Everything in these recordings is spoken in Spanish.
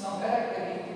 Son características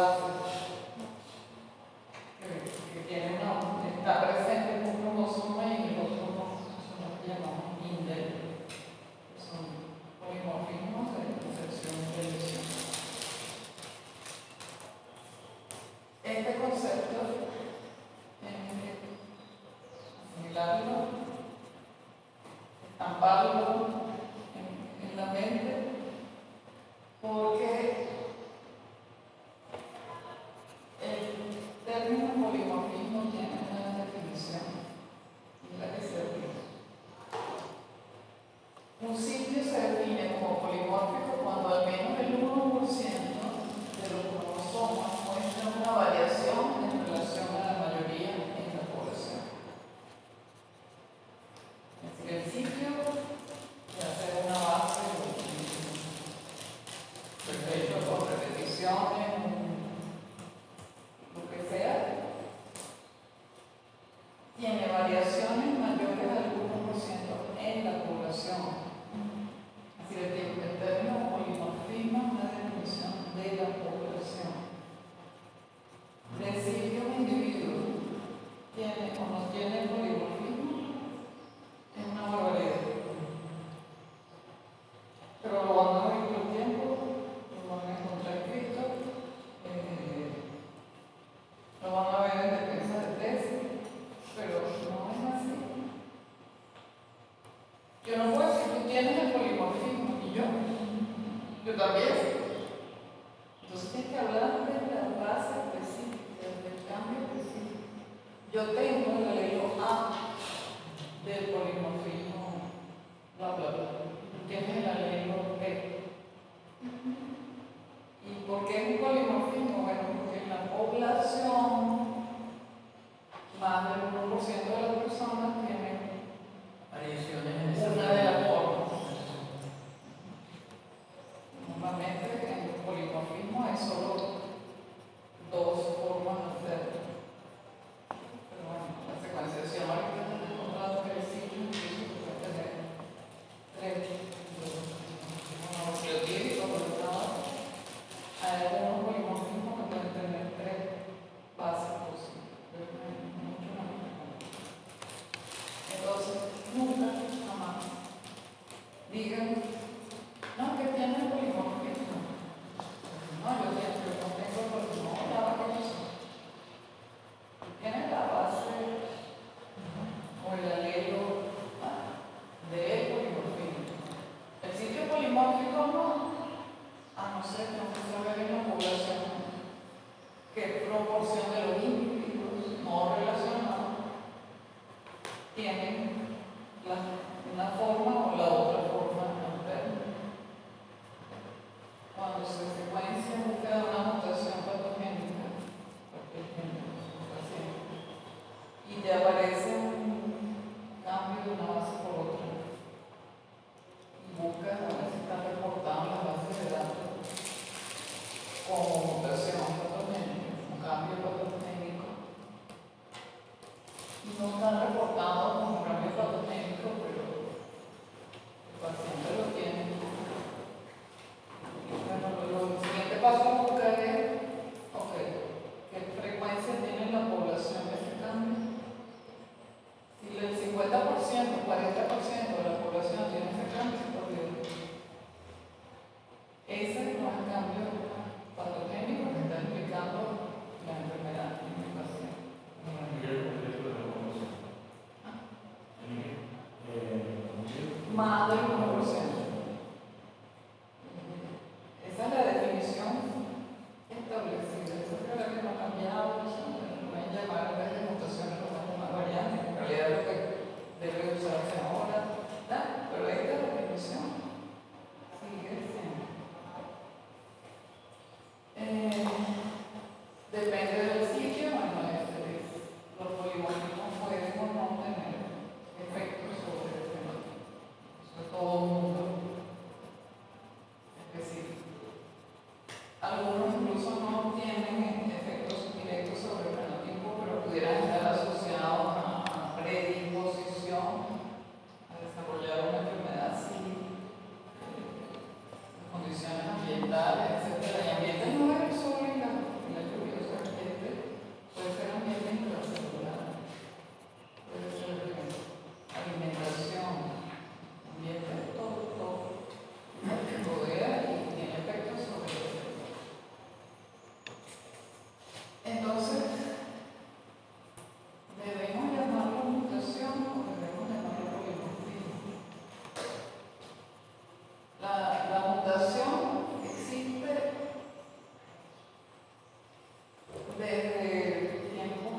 bases que tienen está presente en un cromosoma y en el otro no, eso lo que llamamos indel, que son polimorfismos de inserción y deleción. Este concepto tienen que asimilarlo, estamparlo en la mente, porque el término polimorfismo tiene una definición, y la que se define. Un sitio se define como polimórfico cuando al menos el 1% de los cromosomas muestra una variación en relación a la mayoría en la población. Es decir, el sitio ya sea una base perfecto con repeticiones, lo que sea, tiene variaciones mayores al 1% en la población. Es decir, el término polimorfismo es una definición de la población. Decir que un individuo tiene o no tiene polimorfismo es una barbaridad. Pero lo van a ver con el tiempo, lo van a encontrar escrito, lo van a ver en defensa de tesis, pero no es así. Yo no puedo decir tú tienes el polimorfismo y yo también. Entonces tienes que hablar de la base específica, del cambio específico. Yo tengo el alelo A del polimorfismo, bla bla bla. Tú tienes el alelo B. ¿Y por qué es un polimorfismo? Bueno, porque en la población más del 1% de las personas tienen una de las formas. Normalmente en el polimorfismo hay solo dos formas de hacerlo. Pero bueno, la secuenciación ahorita hemos encontrado que el sitio incluso puede tener tres. Nucleotídeo, hay algunos polimorfismos que pueden tener tres bases posibles. Entonces, nunca, jamás digan, no, que tiene el polimorfismo. No, yo tengo el polimorfismo, no, nada con eso. Tiene la base o el alelo del polimorfismo. El sitio polimórfico no, a no ser que no se sabe en la población qué proporción de los individuos no relacionados tienen una forma o la otra forma alterna. Cuando se secuencia busca una mutación patogénica, y te aparece un cambio de una base por otra, y buscas a ver si están reportadas las bases de datos como mutación patogénica, un cambio patogénico. No están reportados como cambio patogénico, pero el paciente lo tiene. Bueno, el siguiente paso a buscar es, ok, ¿qué frecuencia tiene la población de ese cambio? Si el 50%, 40% de la población tiene ese cambio, ese no es el cambio patogénico que está implicando la enfermedad en el paciente. Más del 1%. Esa es la definición establecida. Eso creo que no ha cambiado. Lo pueden llamar en vez de mutaciones, lo pueden llamar variantes. En realidad es lo que debe usarse ahora. ¿Verdad? Pero esta definición sigue siendo. Depende del sitio, bueno, los polimorfismos pueden o no tener efectos sobre el fenótipo. Eso es todo desde tiempos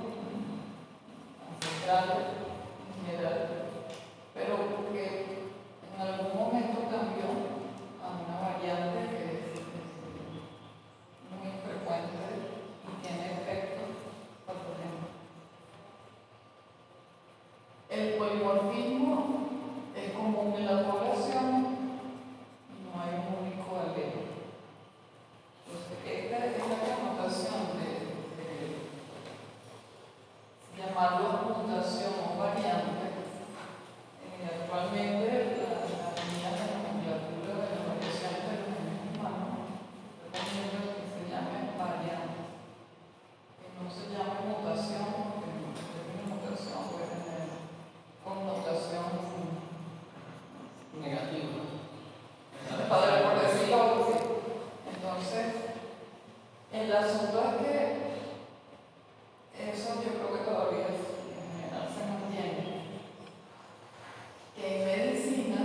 ancestrales en general, pero que en algún momento cambió a una variante que es muy frecuente y tiene efectos patogénicos. El polimorfismo es común en la población, no hay un único alelo. Entonces, esta es la connotación de llamarlo mutación o variante. Actualmente, la línea de nomenclatura de la variación de los genes humanos recomienda que se llame variante, que no se llame mutación, porque el término mutación puede tener connotación negativa. Padre, por decirlo así. Entonces, el asunto es que eso yo creo que todavía en general se mantiene. Que en medicina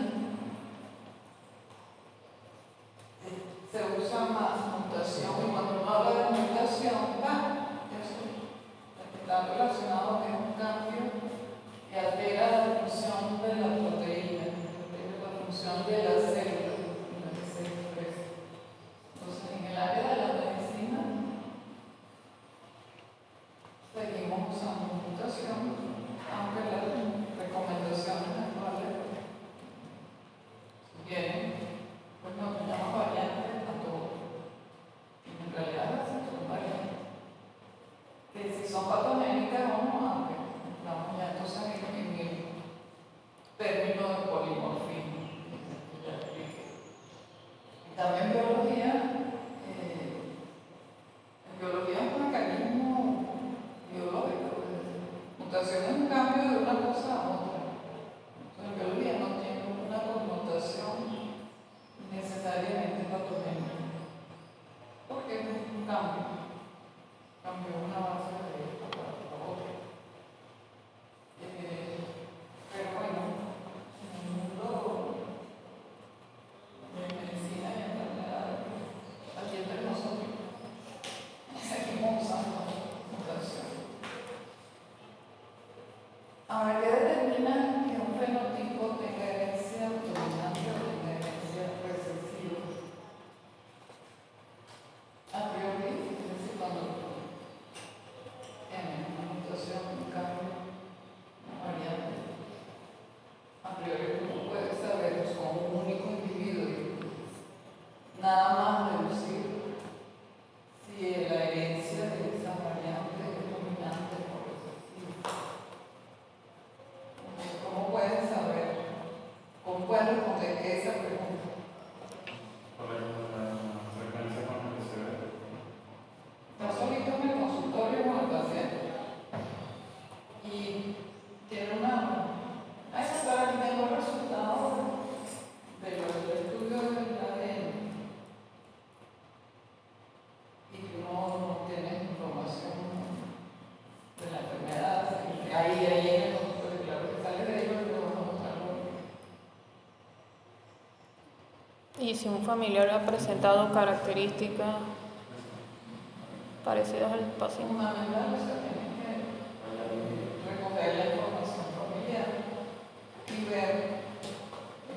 se usa más mutación, y cuando uno habla de mutación, eso está relacionado que es un cambio que altera la función de la proteína, altera la función de la célula en la que se expresa. Entonces, en el área de la medicina, seguimos usando mutación, aunque las recomendaciones actuales sugieren, pues no, se llama variante a todo. Y en realidad son variantes. Que si son patogénicas o no, aunque estamos ya entonces en el término de polimorfismo, que ya expliqué. Y también biología, en biología es un mecanismo biológico. Mutación es un cambio de una cosa a otra. Entonces, en biología no tiene una connotación necesariamente patogénica, porque es un cambio una base de esta para otra. Pero bueno, en el mundo de medicina y enfermedades, aquí entre nosotros, seguimos usando mutación. Ahora, ¿qué determina que un fenotipo tenga herencia dominante o tenga herencia recesiva? A priori, es decir, cuando tiene una mutación, un cambio, una variante, a priori uno puede saber con un único individuo, nada más deducir si la herencia de esa variante es dominante o recesiva. ¿Cómo pueden saber? ¿Cómo pueden responder esa pregunta? ¿Cuál es la frecuencia con la que se ve? Está solito en el consultorio con el paciente y tiene una... Ahora aquí tengo el resultado del estudio del ADN y que uno no tiene información de la enfermedad. Ahí en el consultorio, claro que sale de ahí, pero vamos a mostrarlo. Y si un familiar ha presentado características parecidas al paciente. Fundamental, o sea, tienes que recoger la información familiar y ver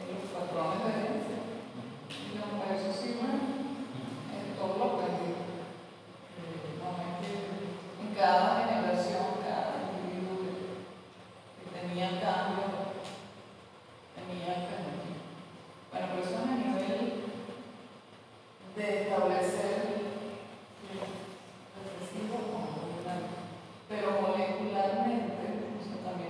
los patrones de herencia. Y para eso sirve todo lo aprendido. No es que en cada generación, cada individuo que tenía cambio, tenía fenotipo. Bueno, pero eso es a nivel de establecer recesivo o dominante. Pero molecularmente, o sea, también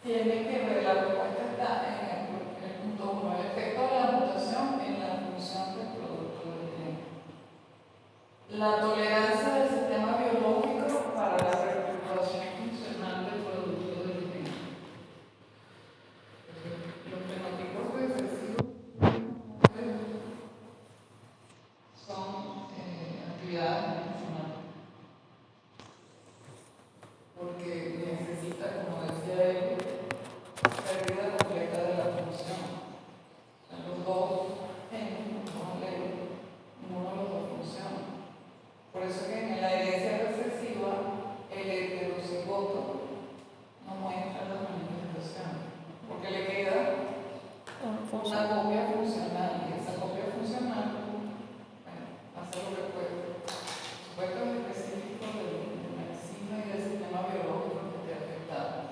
tiene que ver, la respuesta está en el punto 1, el efecto de la mutación en la función del producto del gen. La tolerancia del sistema biológico para la reestructuración funcional del producto del gen. Los fenotipos recesivos son actividades funcionales, porque necesita, como decía él, pérdida completa de la función. Los dos genes, ninguno de los dos funciona. Por eso que en la herencia recesiva el heterocigoto no muestra las manifestaciones, porque le queda una copia funcional, y esa copia funcional, bueno, hace lo que puede. Supuestos específicos de la enzima y del sistema biológico que esté afectado.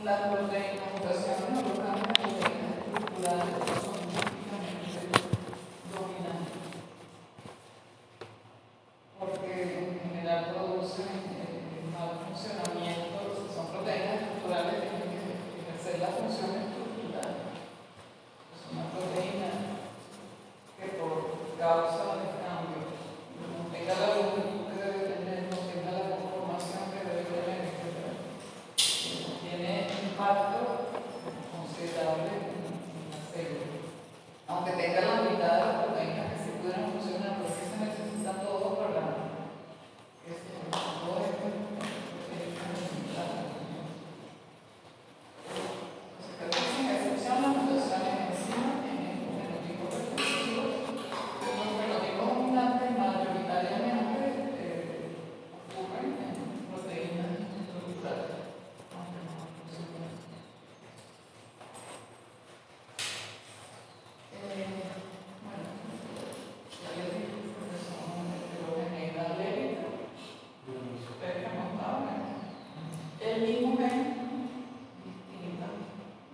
Las proteínas, mutaciones o los cambios de proteínas estructurales son típicamente dominantes, porque en general producen mal funcionamiento. Son proteínas estructurales que tienen que ejercer la función estructural. Es una proteína que por causa de cambio no tenga la longitud que debe tener, no tenga la conformación que debe tener, etc. Tiene impacto considerable en la célula. Aunque tenga la mitad de las proteínas que sí pudieran funcionar, porque se necesita todo para todo esto sin excepción las mutaciones enzima en el fenotipo recesivo. Los fenotipos dominantes mayoritariamente ocurren en proteínas estructurales, aunque no funcionan. Bueno, ya les dije que son heterogeneidad alérgica, desremontable. El mismo gen, distinta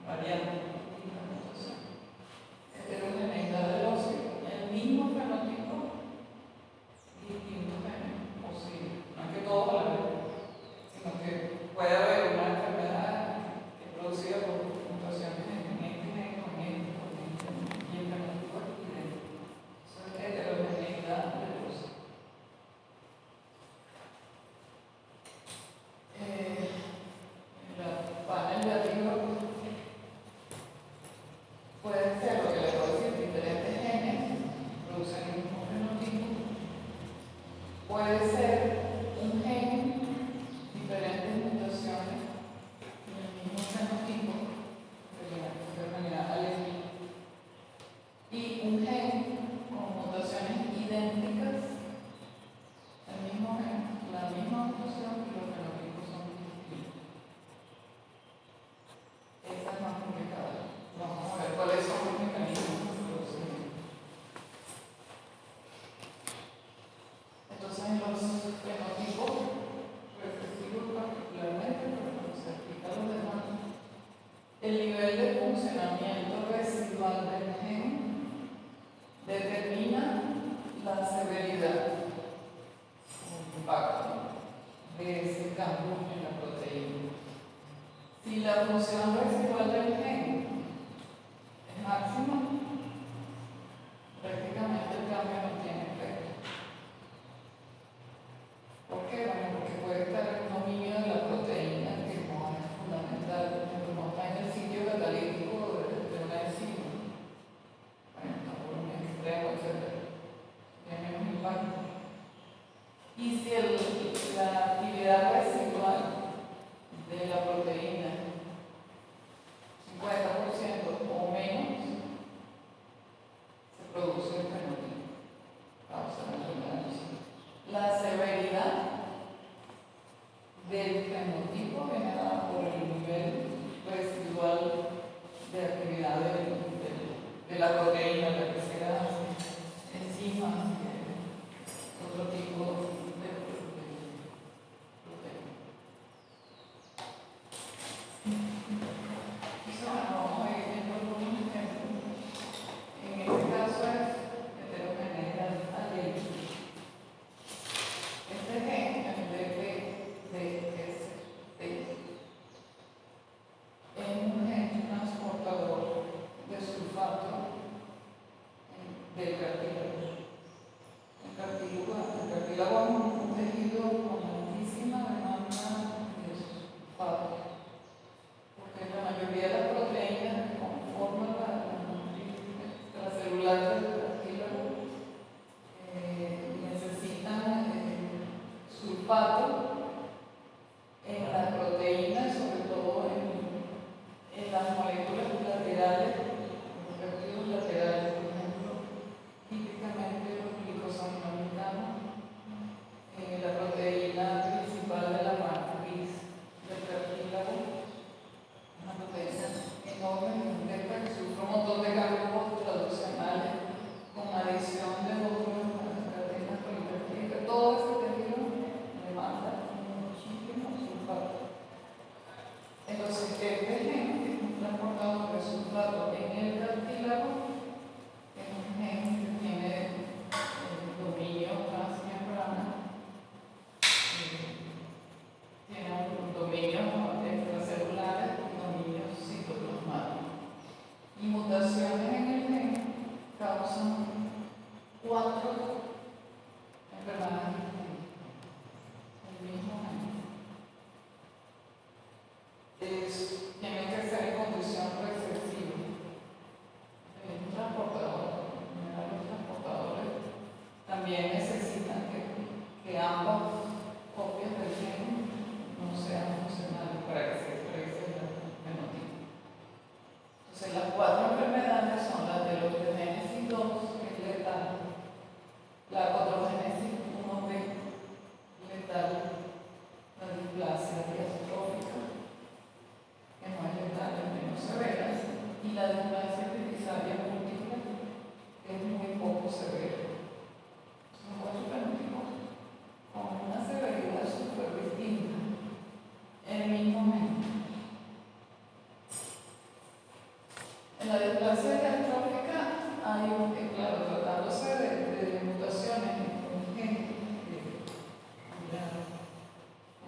variante, distinta mutación. Heterogeneidad del óseo, el mismo fenotipo, distintos genes posibles. No es que todos a la vez, sino que puede haber una enfermedad que es producida por mutaciones en este gen, con este, y el fenotipo es idéntico. Eso es heterogeneidad del óseo. La panel de arriba puede ser lo que les voy a decir, diferentes genes producen el mismo fenotipo. Puede ser un gen, diferentes mutaciones en el mismo fenotipo, de la enfermedad alérgica. Y un gen con mutaciones idénticas, el mismo gen, la misma mutación y los fenotipos son distintos. Esa es más complicada. Vamos a ver cuáles son los mecanismos de producción. Entonces, en los fenotipos recesivos particularmente, pero se aplica a los demás, el nivel de funcionamiento residual del gen determina la severidad o impacto de ese cambio en la proteína. Si la función residual del gen es máxima, prácticamente el cambio no tiene efecto. ¿Por qué? Bueno, porque puede estar en un dominio de la proteína que no es fundamental, por ejemplo, no está en el sitio catalítico de una enzima. Bueno, está por un extremo, etc. Tiene menos impacto. Y si la actividad residual de la proteína 50% o menos, se produce el fenotipo, causa la enfermedad. La severidad del fenotipo viene dada por el nivel residual de actividad de la proteína, la que sea enzimas, otro tipo de proteína. Vamos a ir viendo algunos ejemplos. En este caso es heterogeneidad alérgica. Este gen, el DPDS, tienen que ser en condición recesiva. Un transportador, los transportadores también necesitan que ambas copias del gen no sean funcionales para que se exprese el fenotipo. Entonces, las 4 enfermedades son las de la osteogénesis 2, que es letal, la cotrogénesis 1B, letal, la displasia diastrófica, que no es letal, es menos severa, y la displasia epifisiaria múltiple, que es muy poco severa. Son 4 fenotipos con una severidad súper distinta en el mismo momento. En la displasia diastrófica hay claro, tratándose de mutaciones en un gen cuya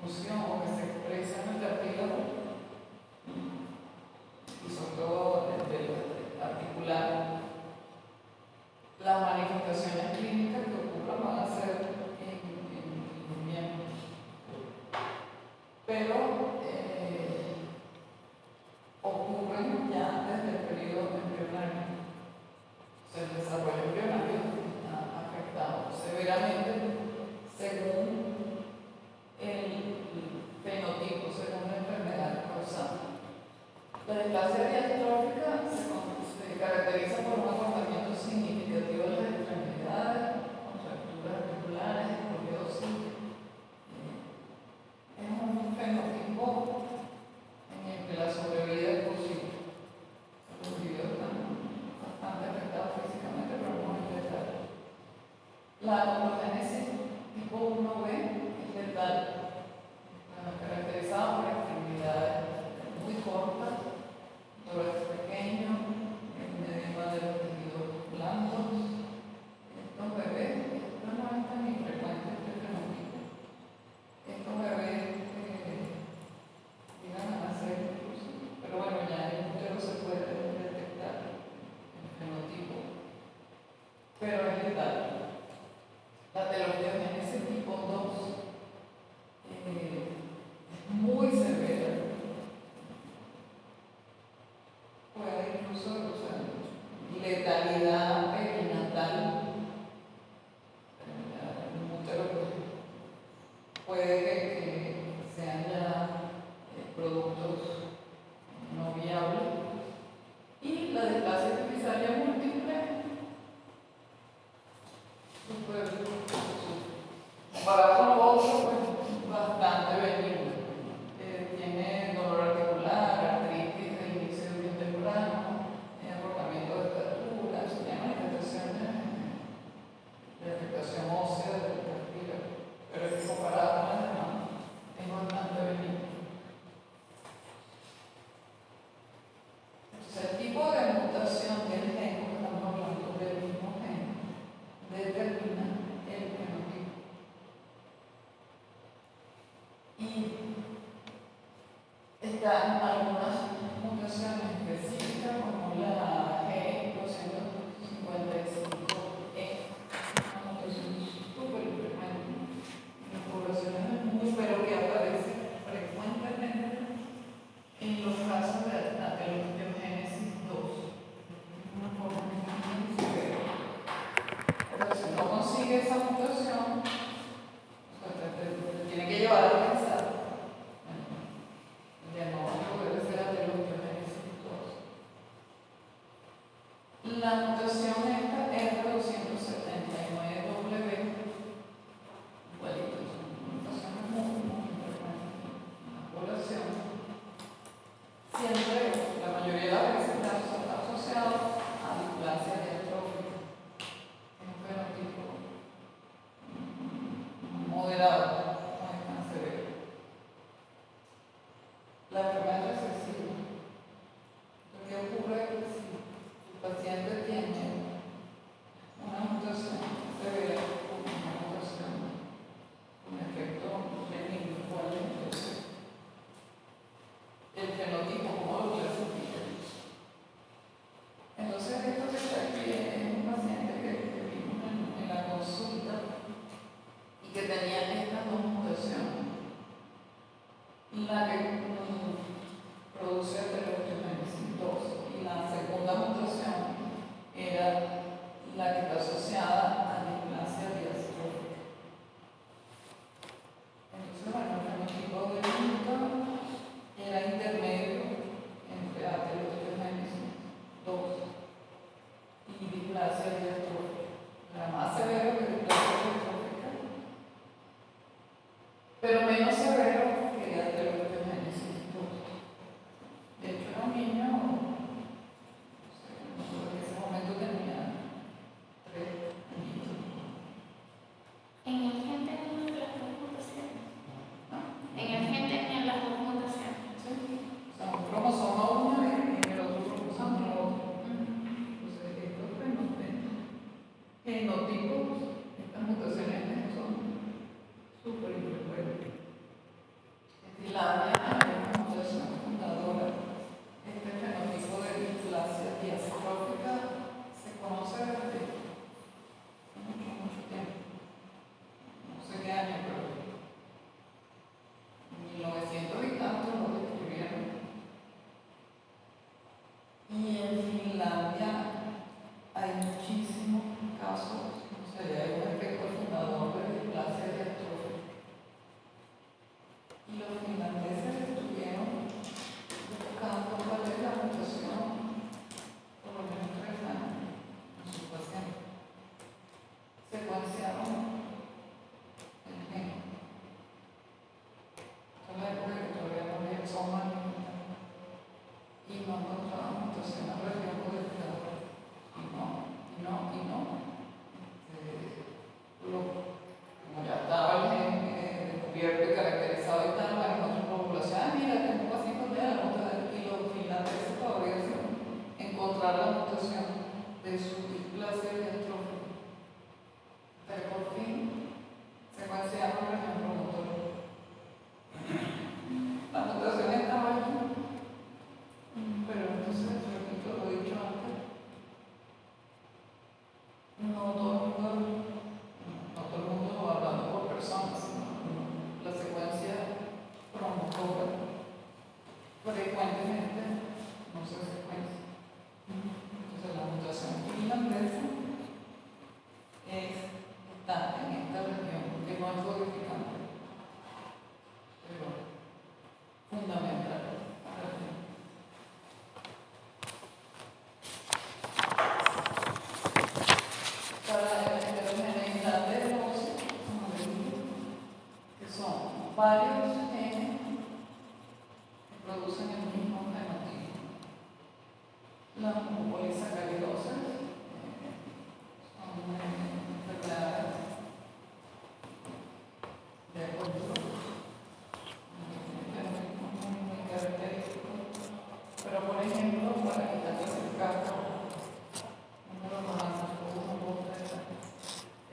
función o que se expresa en el cartílago y sobre todo del articular, las manifestaciones clínicas que ocurran van a ser en los miembros. Pero ocurren ya desde el periodo embrionario. O sea, el desarrollo embrionario está afectado severamente según el fenotipo, según la enfermedad causante. La displasia diastrófica se caracteriza por un acortamiento significativo de las extremidades, contracturas articulares, escoliosis. Es un fenotipo en el que la sobrevida es posible. Los individuos están bastante afectados físicamente, pero no es letal. La cotrogénesis tipo 1B es letal, caracterizada por extremidades muy cortas, tórax pequeño, en medio de los tejidos blandos. Estos bebés, esto no es tan infrecuente este fenotipo. Estos bebés llegan a nacer incluso, pero bueno, ya en el útero se puede detectar el fenotipo, pero es letal. La telosteogénesis tipo 2 es muy severa. Puede incluso, letalidad perinatal. El útero puede que sean ya productos no viables. Y la displasia epifisiaria múltiple, comparado con lo otro, pues bastante benigno. Tiene dolor articular, artritis del inicio bien temprano, acortamiento de estatura, tiene manifestaciones de afectación ósea del cartílago, pero es que comparado con las demás, es bastante benigno. Entonces, el tipo de mutación del gen, porque estamos hablando del mismo gen, determina el fenotipo. Y están algunas mutaciones específicas, como la G255E, una mutación súper frecuente en las poblaciones del mundo, pero que aparece frecuentemente en los casos de atelosteogénesis 2. Una forma muy severa. Pero si no consigue esa mutación, te tiene que llevar a pensar. El diagnóstico debe ser atelosteogénesis 2. La mutación esta R279W, igualito, son mutaciones muy frecuentes en la población. Siempre, la mayoría de las veces, está asociado a displasia diastrófica. Es un fenotipo moderado, no es tan severo. La enfermedad recesiva. Lo que ocurre es que si el paciente tiene una mutación severa, una mutación con efecto benigno, entonces el fenotipo, ¿cómo lo clasifica? Entonces, esto que está aquí es un paciente que vimos en la consulta y que tenía estas dos mutaciones. La que produce produce aterosclerosis 2 y la segunda mutación era la que está asociada a displasia diastrófica. Entonces, bueno, el fenotipo de Luca era intermedio entre aterosclerosis 2 y displasia diastrófica. Era más severo que displasia diastrófica, pero menos severo que aterosclerosis 2. De hecho, era un niño, no sé, en ese momento tenía 3 añitos. En el gen tenían las dos mutaciones. ¿No? En el gen tenían las dos mutaciones. Sí. O sea, un cromosoma uno y el otro cromosoma otro. Entonces, estos genotipos, estas mutaciones son súper infrecuentes. En Finlandia hay una mutación fundadora. Este fenotipo de displasia diastrófica se conoce desde mucho tiempo. No sé qué año, pero en 1900 y tanto lo descubrieron. Y en Finlandia hay muchísimos casos, o sea, hay un efecto fundador de displasia diastrófica. Y los finlandeses estuvieron buscando cuál es la mutación por lo menos 3 años en sus pacientes. Secuenciaron el gen. Esta es la época que todavía no había exoma y no encontraban mutación en la región codificadora. Como ya estaba el gen descubierto y caracterizado y tal, bueno, en otras poblaciones, mira, tengo así con la mutación, y los finlandeses todavía sin encontrar la mutación de su displasia diastrófica. Pero por fin secuenciaron la región promotora. La mutación estaba allí, pero entonces, repito, lo he dicho antes, no todo el mundo hablando por personas, sino la secuencia promotora frecuentemente no se secuencia. Entonces la mutación finlandesa está en esta región que no es codificante, pero fundamental. Para la heterogeneidad de los modelos, que son varios genes que producen el mismo fenotipo. La polisacaridosis son enfermedades de cultura, muy característicos, pero por ejemplo, para quitarles el caso, número romántico,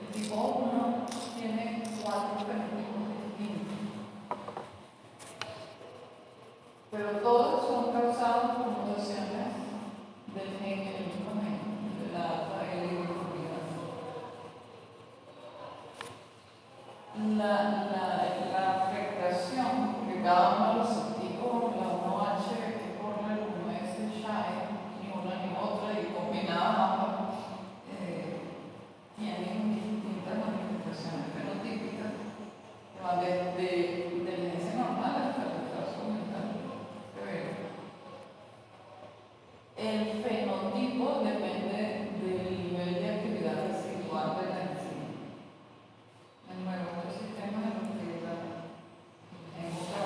el tipo 1 tiene 4 fenotipos distintos, pero todos son causados por mutaciones del gen, el mismo gen, de la alfa L-hidroxilasa. La afectación que cada uno de los subtipos, la 1H que corre, la 1S Shy, ni una ni otra, y combinadas ambas, tienen distintas manifestaciones fenotípicas que van desde inteligencia normal hasta el retraso mental severo. El fenotipo depende del nivel de actividad residual de la enzima. En nuevos sistemas de actividad, en otra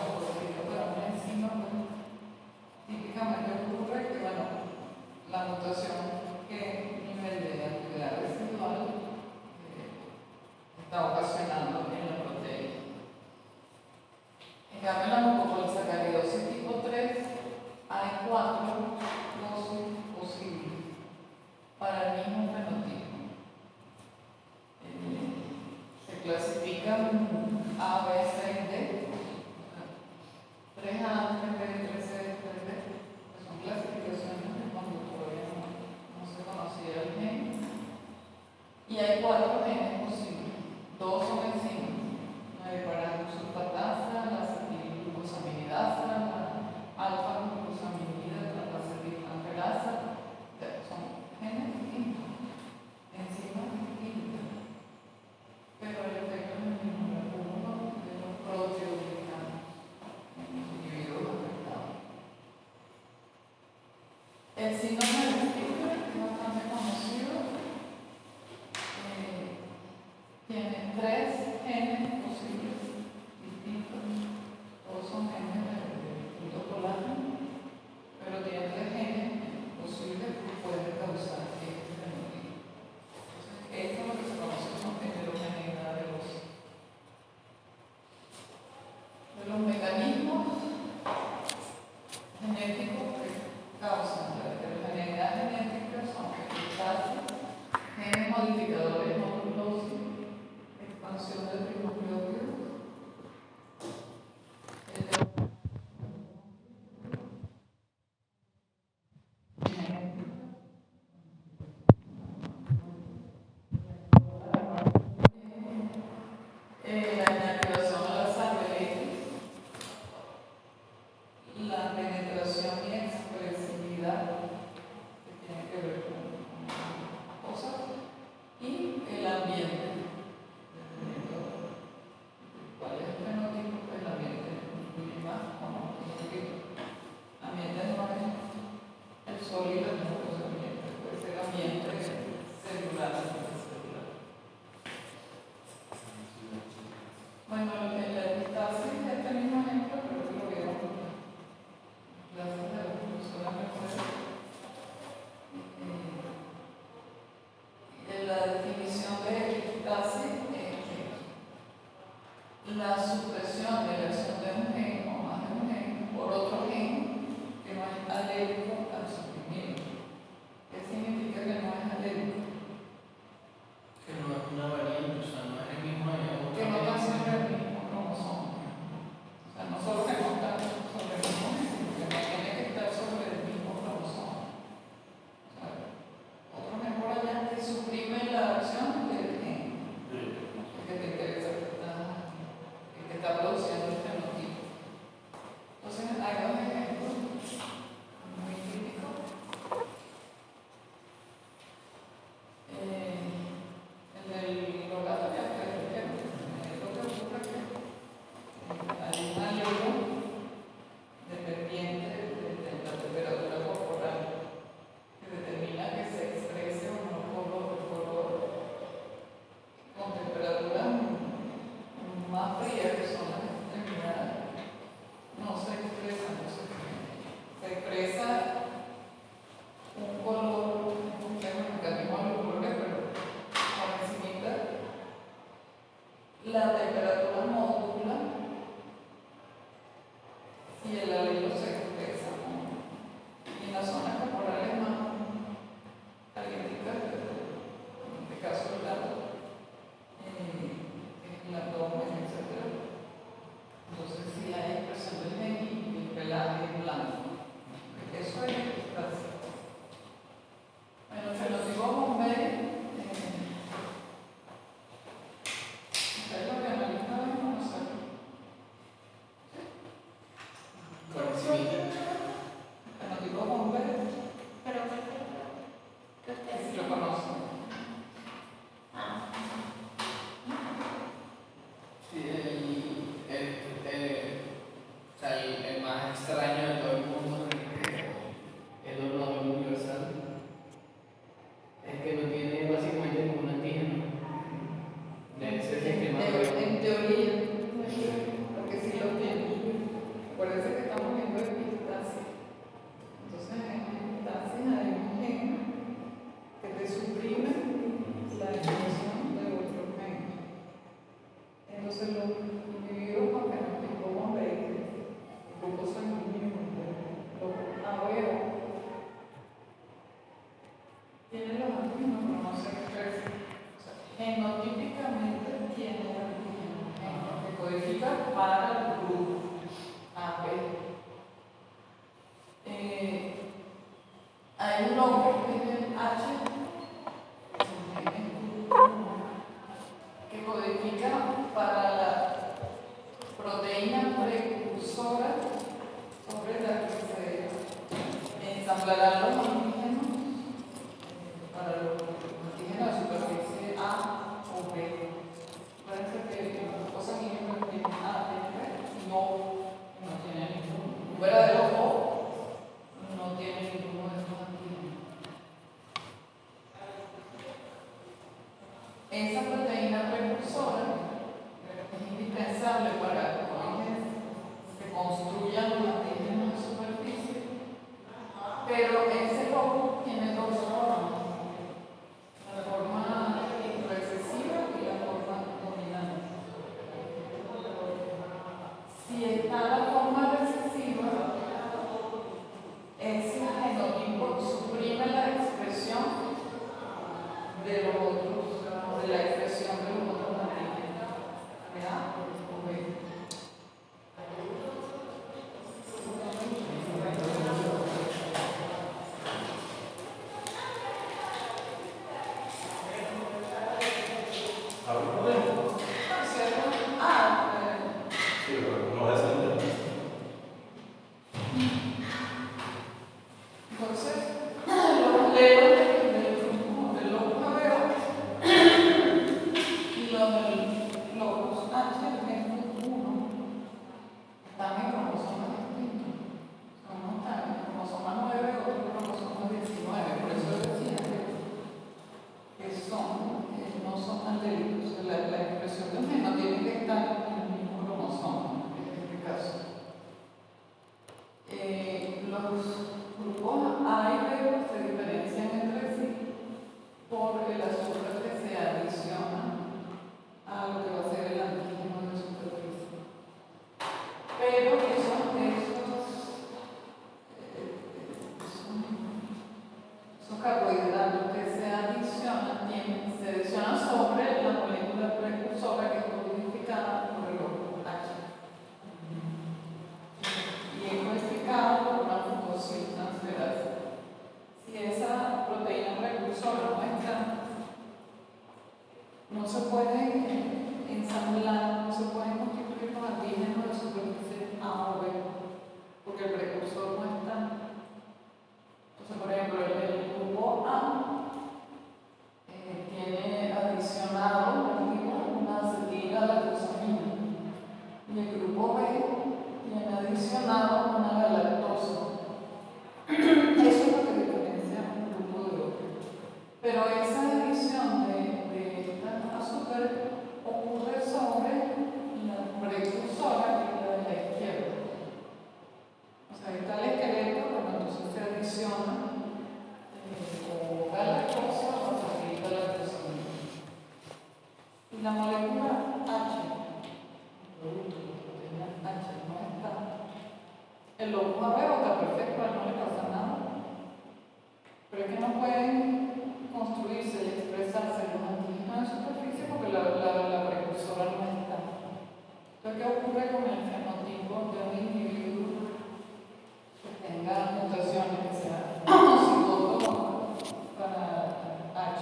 y el alelo se expresa, ¿no? Y en las zonas corporales más calientitas, en este caso el lado, el abdomen, etc. Entonces sí hay expresión del gen y el pelaje es blanco. Eso es epistasia. Bueno, el fenotipo Bombay, ustedes lo que analizan es conocer. Conocimiento. El fenotipo Bombay, Pero ¿cuál fue que ustedes si lo conocen. Ah, Sí, o sea, el más extraño de todo el mundo, el honor universal, es que no tiene básicamente ningún antígeno. De ese sistema En teoría, porque sí lo tiene. Acuérdense que estamos viendo epistasia. Entonces, en epistasia hay un gen que te suprime la expresión de otro gen. Entonces, los individuos con fenotipo Bombay, el grupo sanguíneo, los averos, tienen los antígenos, pero no se expresan. O sea, genotípicamente tienen antígenos, que codifican para el grupo AB. Hay un nombre que es el H, que codifica para la proteína precursora sobre la que se ensamblarán los antígenos para los antígenos de superficie A o B. Parece que los grupos sanguíneos tienen A, tienen B y no tienen ninguno. Fuera de los O, no tienen ninguno de estos antígenos. Esa proteína precursora es indispensable para que se construyan los antígenos de superficie, pero ese El lobo jabeo está perfecto, a él no le pasa nada. Pero es que no pueden construirse y expresarse los antígenos de superficie porque la precursora no está. Entonces, ¿qué ocurre con el fenotipo de un individuo que tenga mutaciones, que sea cigoto para H?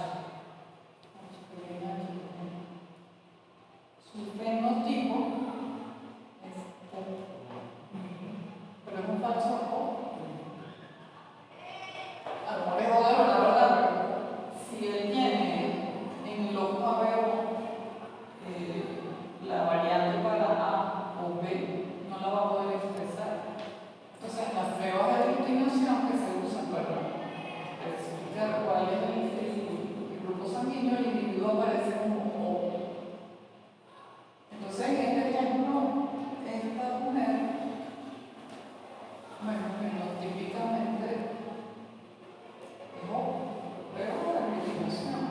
Su fenotipo es O, pero es un falso O. A lo mejor es O la verdad, pero si él tiene en el lobo jabeo la variante para A o B, no la va a poder expresar. Entonces, en las pruebas de aglutinación que se usan para especificar cuál es el grupo sanguíneo, el individuo aparece como O. Entonces, en este ejemplo, esta mujer, bueno, fenotípicamente es O, pero de aglutinación.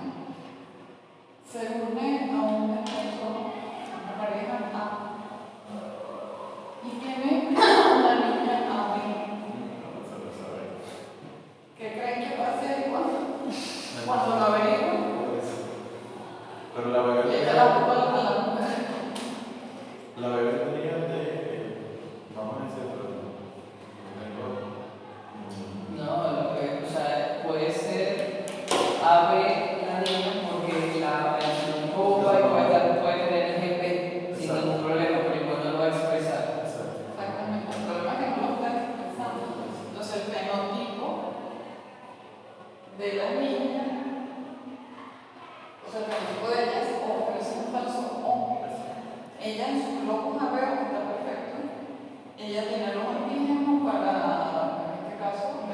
Se une a un esposo, una pareja A, y tiene una niña A B. ¿Qué creen que pase cuando lo averiguan? Pero la bebé Le echa la culpa a la mujer. la bebé tenía de, vamos a decirlo, No, o sea, puede ser ave la niña porque la versión boba puede tener el GP sin ningún problema, pero igual no lo va a expresar. Exactamente. El problema es que no lo está expresando. Entonces, el fenotipo de la niña, o sea, el fenotipo de ella es O, pero es un falso O. Ella en su loco jabeo está perfecto. Ella tiene los antígenos para, en este caso, B.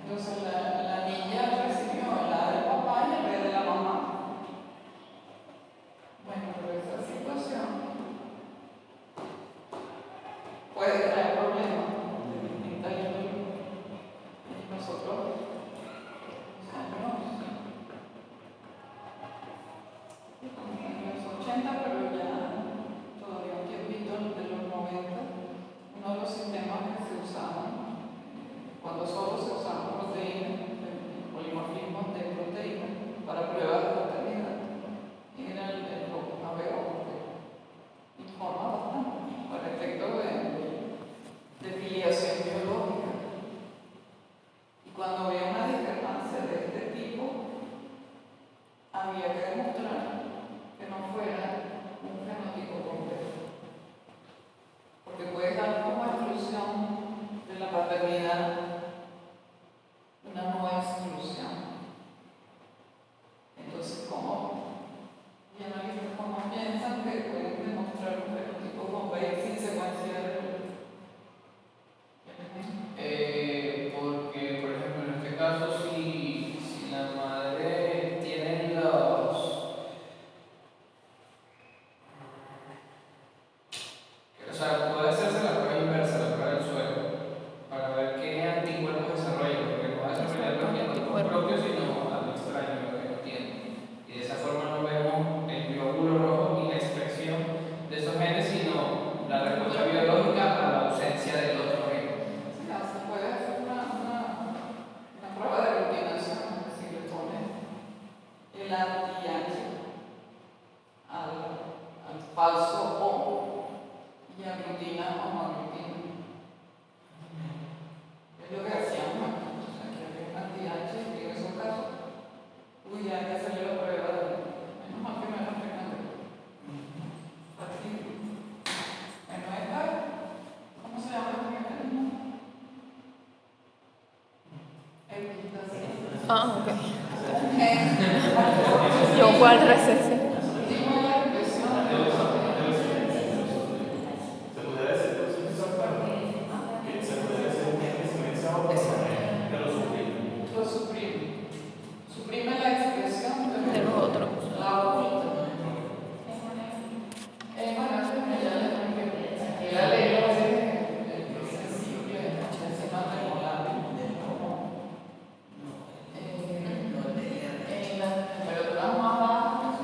Entonces, la niña recibió el A del papá y el B de la mamá. Bueno, pero esa situación puede traer problemas. Nosotros, en los 80, pero ya todavía un tiempito de los 90, uno de los sistemas que se usaban, cuando solo se usaban proteínas, polimorfismos de proteínas, para pruebas de fertilidad, era el loco jabeo, que informa bastante para efectos de filiación biológica. Y cuando había una discrepancia de este tipo, había que demostrar que no fuera un fenotipo completo. Porque puede dar como exclusión de la paternidad una no exclusión. Entonces, ¿cómo? Y analistas cómo piensan que pueden demostrar un fenotipo completo sin secuenciar Porque, por ejemplo, en este caso, si la madre tiene los. O sea, puede hacerse la prueba inversa, la prueba del suelo, para ver qué anticuerpos desarrolla, porque no va a desarrollar los anticuerpos propios, sino algo extraño lo que no tiene. Y de esa forma no vemos el glóbulo rojo y la expresión de esos genes, sino la respuesta biológica a la ausencia del otro gen. se puede hacer una prueba de aglutinación, es decir, le pones el anti-H al falso O y aglutina o no aglutina. Es lo que hacíamos aquí, o sea, que había un anti-H y en esos casos, uy, ya hay que hacerle la prueba de menos mal que no era Fernando. Así, bueno, esta, ¿cómo se llama el mecanismo? Epitasia. Ah, ok. Un gen. Yo cuál recese. Última la expresión de los se podría decir que se podría decir que se mencionaba que lo suprime. lo suprime. Suprime la expresión De los otros. la oculta. Bueno, eso es que ya les expliqué. El alelo es el sensible, se mata con la en las temperaturas más bajas,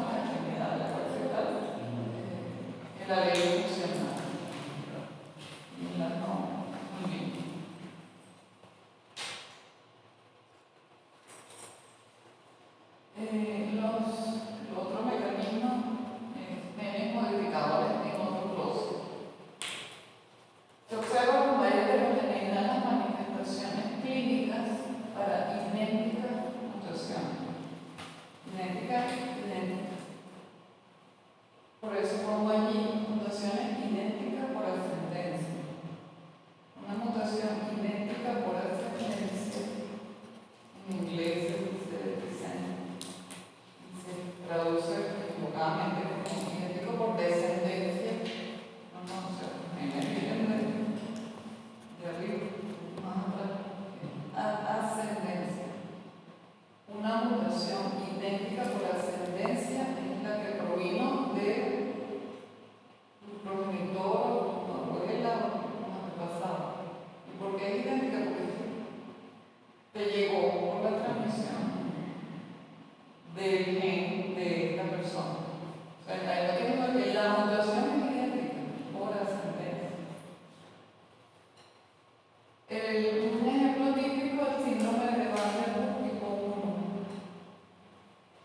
Un ejemplo típico es el síndrome de Bardet tipo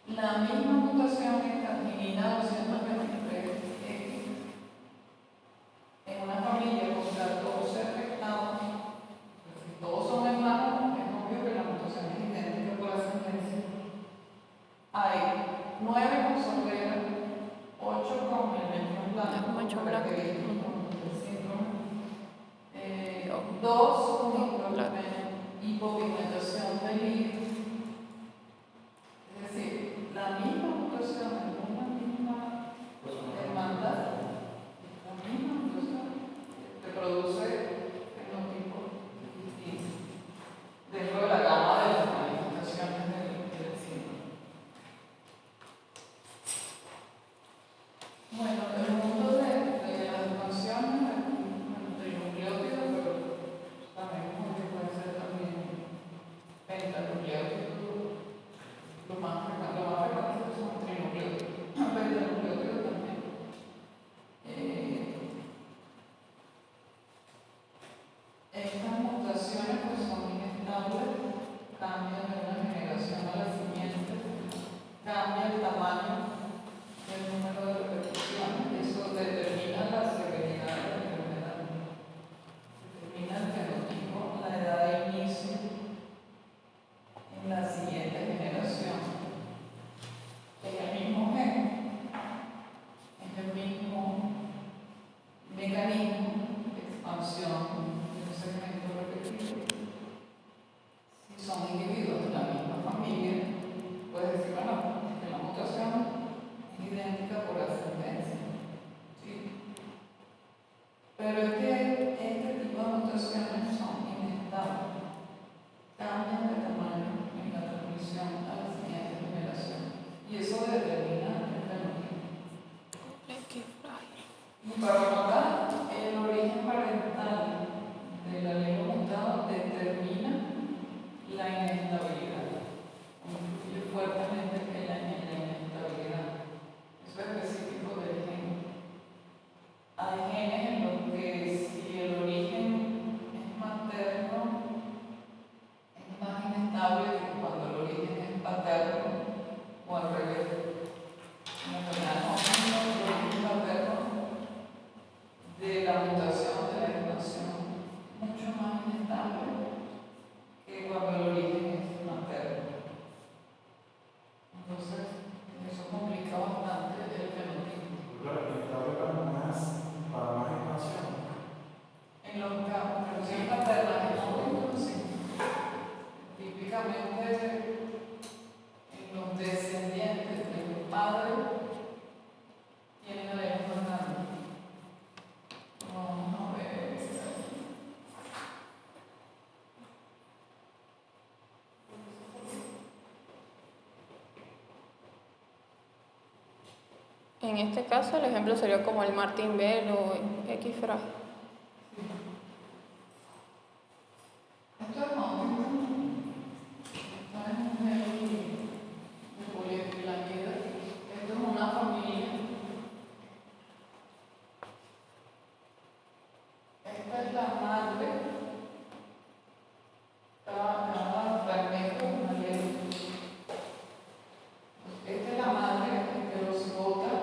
1. La misma mutación en arginina 223X en una familia con 14 afectados, si todos son hermanos, es obvio que la mutación es idéntica por ascendencia. Hay 9 con sordera, 8 con el manchón blanco, característico del síndrome, 2 con hipopigmentación del hígado. Es decir, la misma mutación en una misma hermandad, la misma mutación que produce fenotipos distintos dentro de la gama de las manifestaciones del síndrome. Bueno, el mundo de las expansiones del nucleótido, pero sabemos que puede ser también pentanucleótido. Lo más frecuente son trinucleótidos, pentanucleótidos también. Estas mutaciones pues son inestables, cambian de una generación a la siguiente, cambia el tamaño, el número de repeticiones, eso determina la severidad de la enfermedad, determina el fenotipo, la edad de inicio en la siguiente generación. Es el mismo gen, es el mismo mecanismo de expansión de un segmento repetitivo. Si son individuos de la misma familia, puedes decir, bueno, que la mutación es idéntica por ascendencia. ¿Sí? Pero es que este tipo de mutaciones son inestables, cambian de tamaño en la transmisión a la siguiente generación. Y eso determina el fenotipo. Y para matar, el origen parental del alelo mutado determina la inestabilidad. Influye fuertemente en la inestabilidad. Eso es específico del gen. Hay genes en los que si el origen es materno, es más inestable que cuando el origen es paterno o al revés. En la enfermedad el origen paterno de la mutación de la expansión mucho más inestable que cuando el origen es materno. Entonces, eso complica bastante el fenotipo. Claro, inestable para más expansión. En los relaciones paternas en adultos, sí. Típicamente en los descendientes de los padres tienen alelos más grandes. Vamos a ver. En este caso, el ejemplo sería como el Martin Bell o X frágil. Esto es Huntington. Esto es un gel de polietilamida. Esto es una familia. Esta es la madre. Cada fragmento es un alelo. Esta es la madre que los vota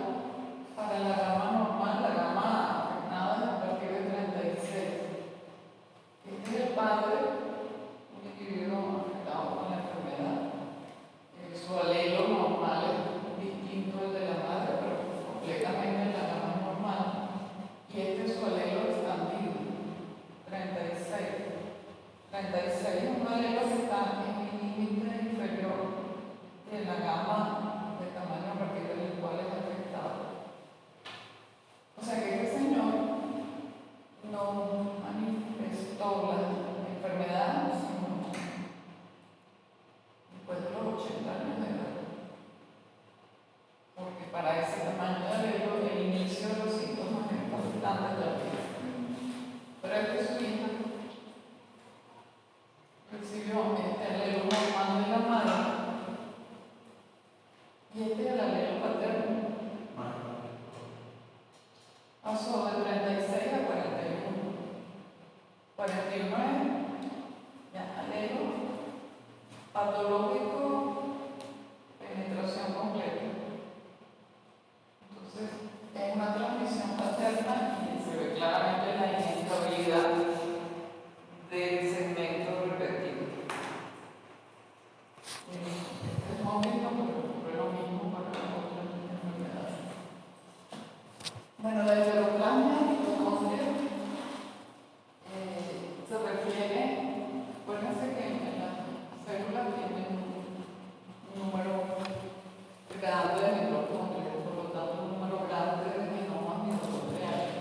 para la gama normal, la gama afectada es a partir de 36. Este es el padre, un individuo afectado con la enfermedad. Su alelo normal es distinto al de la madre, pero completamente en la gama normal. Y este es su alelo expandido, 36. 36 es un alelo que está en el límite inferior de la gama de tamaño a partir del cual es afectado. O sea que este señor no manifestó la enfermedad sino después de los 80 años de edad. Porque para ese tamaño de alelo el inicio de los síntomas es bastante rápido. Pero este es su hija. Recibió este alelo normal de la madre y este es el alelo paterno. Pasó de 36 a 41. 41 Patológico, penetración completa. Entonces, es una transmisión paterna y se ve claramente la inestabilidad del segmento repetido. Este es móvil, pero ocurre lo mismo para otras enfermedades. Bueno, la heteroplasmia mitocondria se refiere, acuérdense que en las células tienen un número grande de mitocondrias, por lo tanto un número grande de genomas mitocondriales.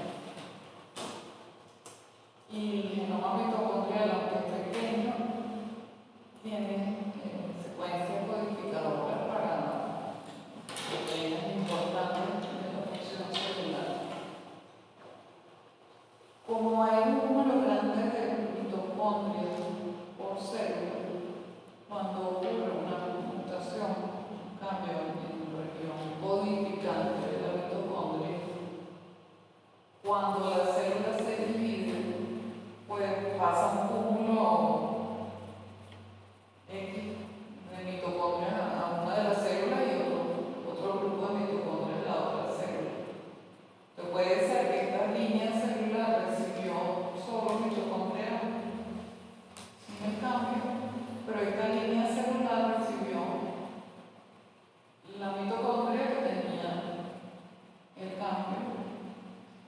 Y el genoma mitocondrial, aunque es pequeño, tiene secuencias codificadoras para proteínas importantes de la función celular. Como hay un número grande de mitocondrias por célula, cuando ocurre una mutación, un cambio en la región codificante de la mitocondria, cuando la célula se divide, pues pasa un cúmulo X de mitocondrias a una de las células y otro grupo de mitocondrias a la otra célula. Entonces puede ser que esta línea celular recibió solo mitocondria sin el cambio, pero esta línea celular recibió la mitocondria que tenía el cambio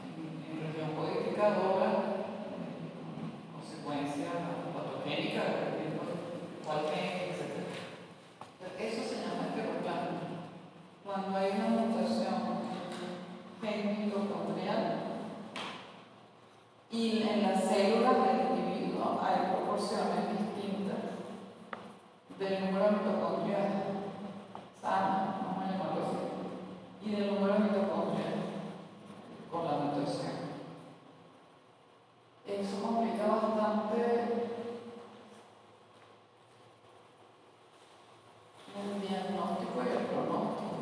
en región codificadora, consecuencia patogénica, cual gen, etc. Eso se llama heteroplasmia. Cuando hay una mutación gen mitocondrial y en las células del individuo hay proporciones distintas del número de mitocondrias sanas, vamos a llamarlo así, y del número de mitocondrias con la mutación. Eso complica bastante el diagnóstico y el pronóstico,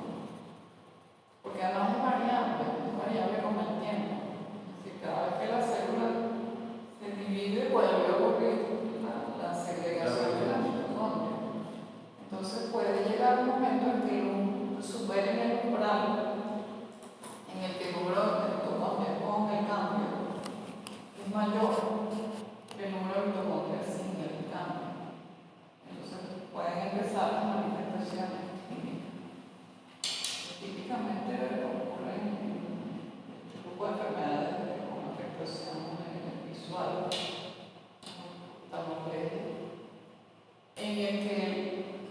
porque además es variable con el tiempo. Es decir, cada vez que la célula se divide, vuelve a ocurrir la segregación de la mitocondria. Entonces puede llegar un momento en que superen el umbral en el que el número de mitocondrias con el cambio es mayor que el número de mitocondrias sin el cambio. Entonces pueden empezar las manifestaciones clínicas. Típicamente ocurren en este grupo de enfermedades con afectación visual, oftalmología, en el que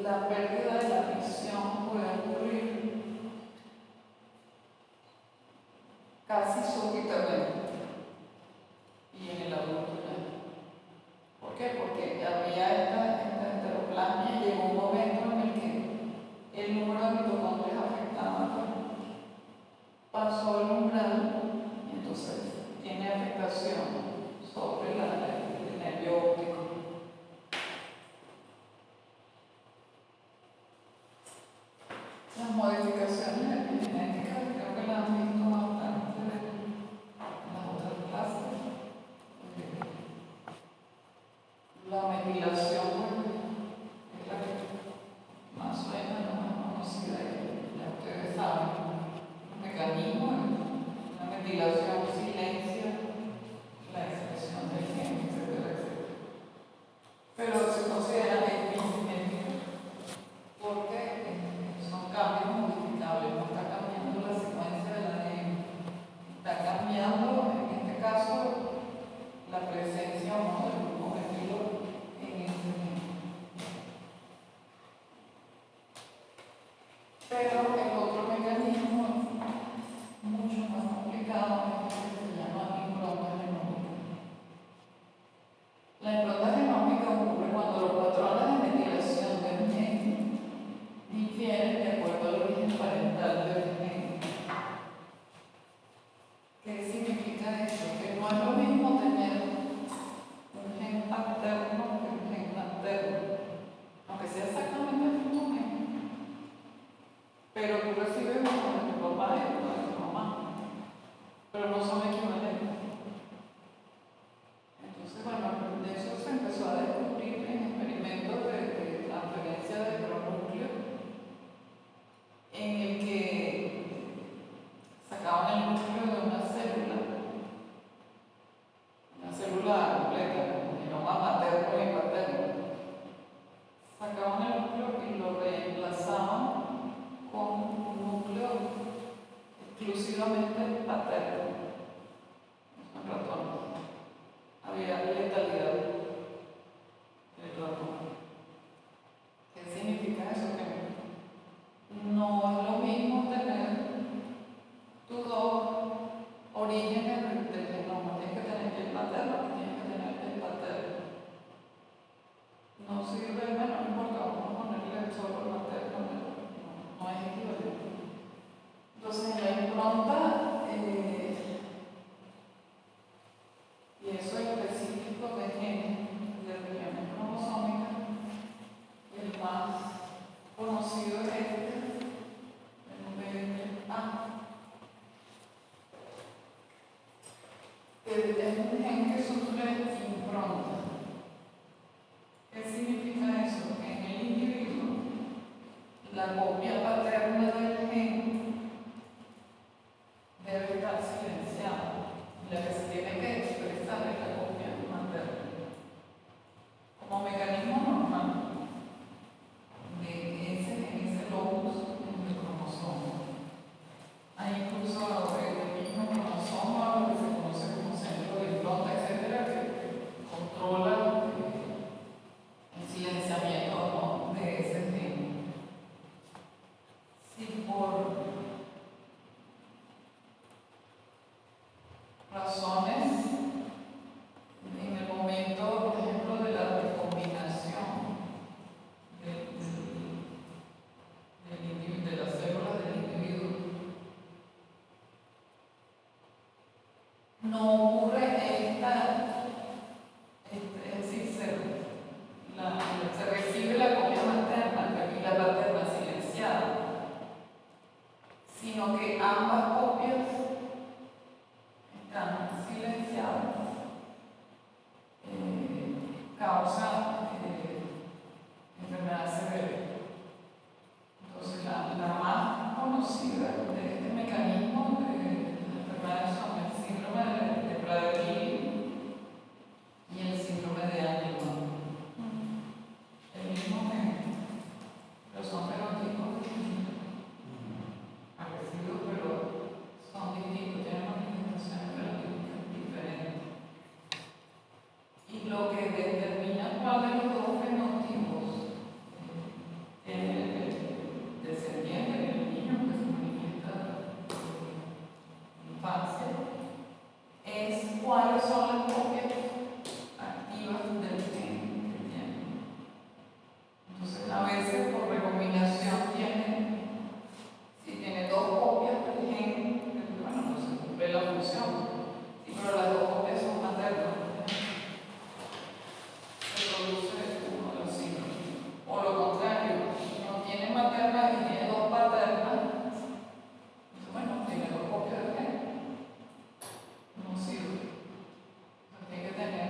la pérdida de la visión puede ocurrir casi súbitamente y en el adulto ya. ¿Por qué? Porque había esta heteroplasmia y llegó un momento en el que el número de mitocondrias afectadas pasó el umbral y entonces tiene afectación sobre la célula completa, el genoma materno y paterno. Sacaban el núcleo y lo reemplazaban con un núcleo exclusivamente paterno. En ratón había letalidad del ratón. ¿Qué significa eso? Que no es lo mismo tener tus dos orígenes del genoma. Tienes que tener el paterno, tienes que tener el paterno. No sirve, bueno, no importa, vamos a ponerle solo el materno, no es equivalente. Entonces, en la impronta, y eso es específico de genes, de regiones cromosómicas, el más conocido es el BA. Es un gen que sufre impronta. ¿Qué significa eso? Que en el individuo, la copia paterna del gen debe estar silenciada. La que se tiene que expresar es la copia materna. Como mecanismo normal de ese locus en el cromosoma. Hay incluso el mismo cromosoma, lo que se conoce como centro de impronta, etcétera, que controla el silenciamiento o no de ese gen. Si por razones, en el momento, por ejemplo, de la recombinación de las células del individuo, no ocurre es decir, se recibe la copia materna y la paterna silenciada, sino que ambas copias están silenciadas, causa enfermedad severa. Entonces, la más conocida de este mecanismo de enfermedades son el síndrome de Prader-Willi y el síndrome de Angelman. El mismo gen, pero son fenotipos parecidos, pero son distintos, tienen manifestaciones fenotípicas diferentes. Y lo que determina cuál de los dos fenotipos tiene el descendiente, el niño que se manifiesta en infancia, es cuáles son las copias activas del gen que tiene. Entonces, a veces por recombinación si tiene dos copias del gen, bueno, no se cumple la función. Sí, pero las dos copias son maternas. Se produce uno de los signos. O lo contrario, no tiene materna y tiene dos paternas. Bueno, tiene dos copias del gen. No sirve. Tiene que tener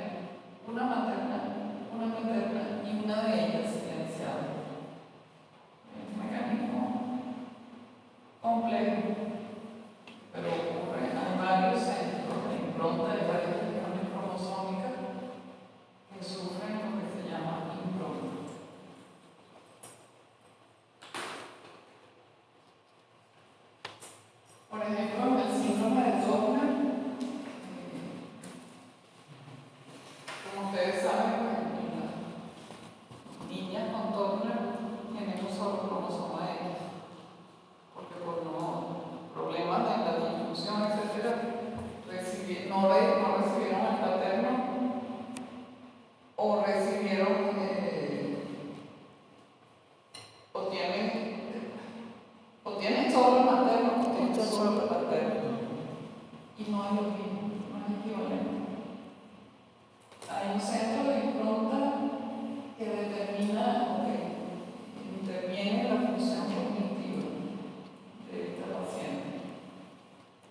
una materna y una de ellas silenciada. Es un mecanismo complejo, pero ocurre. Hay varios centros de impronta de varias regiones cromosómicas que sufren lo que se llama impronta. Por ejemplo, en el síndrome de Turner, como ustedes saben, las niñas con Turner tienen un solo cromosoma X, porque por problemas de la difusión, etcétera, no recibieron el paterno o recibieron o tienen solo el materno o tienen solo el paterno, y no es lo mismo, no es equivalente. Hay un centro de impronta que determina o que interviene en la función cognitiva de esta paciente.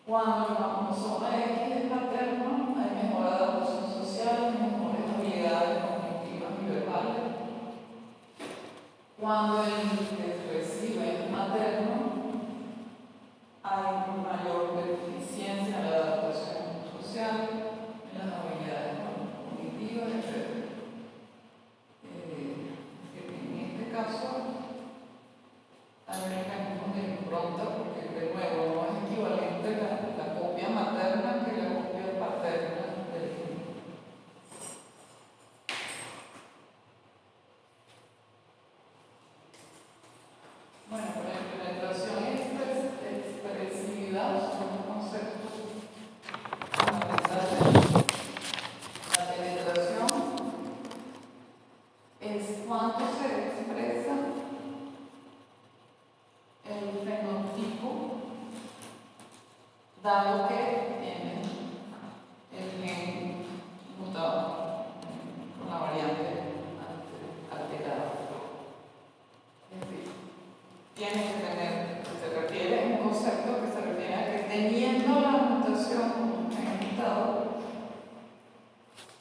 Cuando el cromosoma X es materno, hay mejor adaptación social, mejores habilidades cognitivas y verbales. Cuando el que recibe es materno, hay mayor deficiencia en la adaptación social, en las habilidades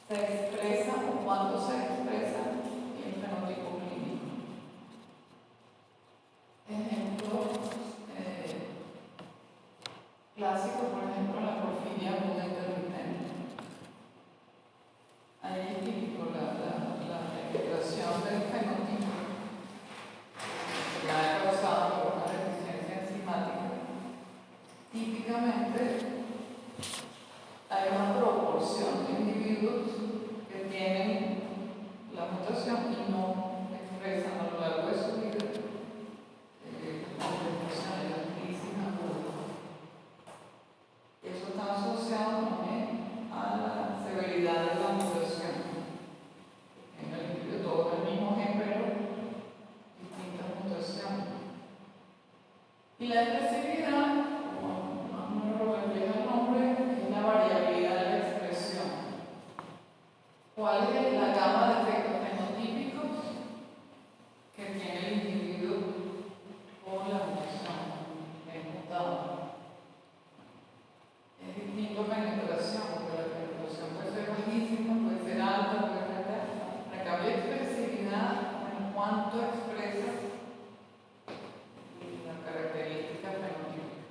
se expresa o cuándo se expresa el fenotipo clínico. Ejemplo clásico, por ejemplo, la porfiria aguda intermitente. Ahí es típico la penetración del fenotipo que ha causado por una deficiencia enzimática. Típicamente hay una proporción de individuos que tienen la mutación y no expresan a lo largo de su vida las manifestaciones, las crisis agudas. Eso está asociado también a la severidad de la mutación. En el individuo todo el mismo gen, pero distintas mutaciones. Y la expresividad, como más o menos lo refleja el nombre, es la variabilidad de la expresión. ¿Cuál es la gama de efectos fenotípicos que tiene el individuo con la mutación mutado? Es distinto penetración, porque la penetración puede ser bajísima, puede ser alta, puede ser alta. La cambio de expresividad, en cuanto expresa la característica fenotípica.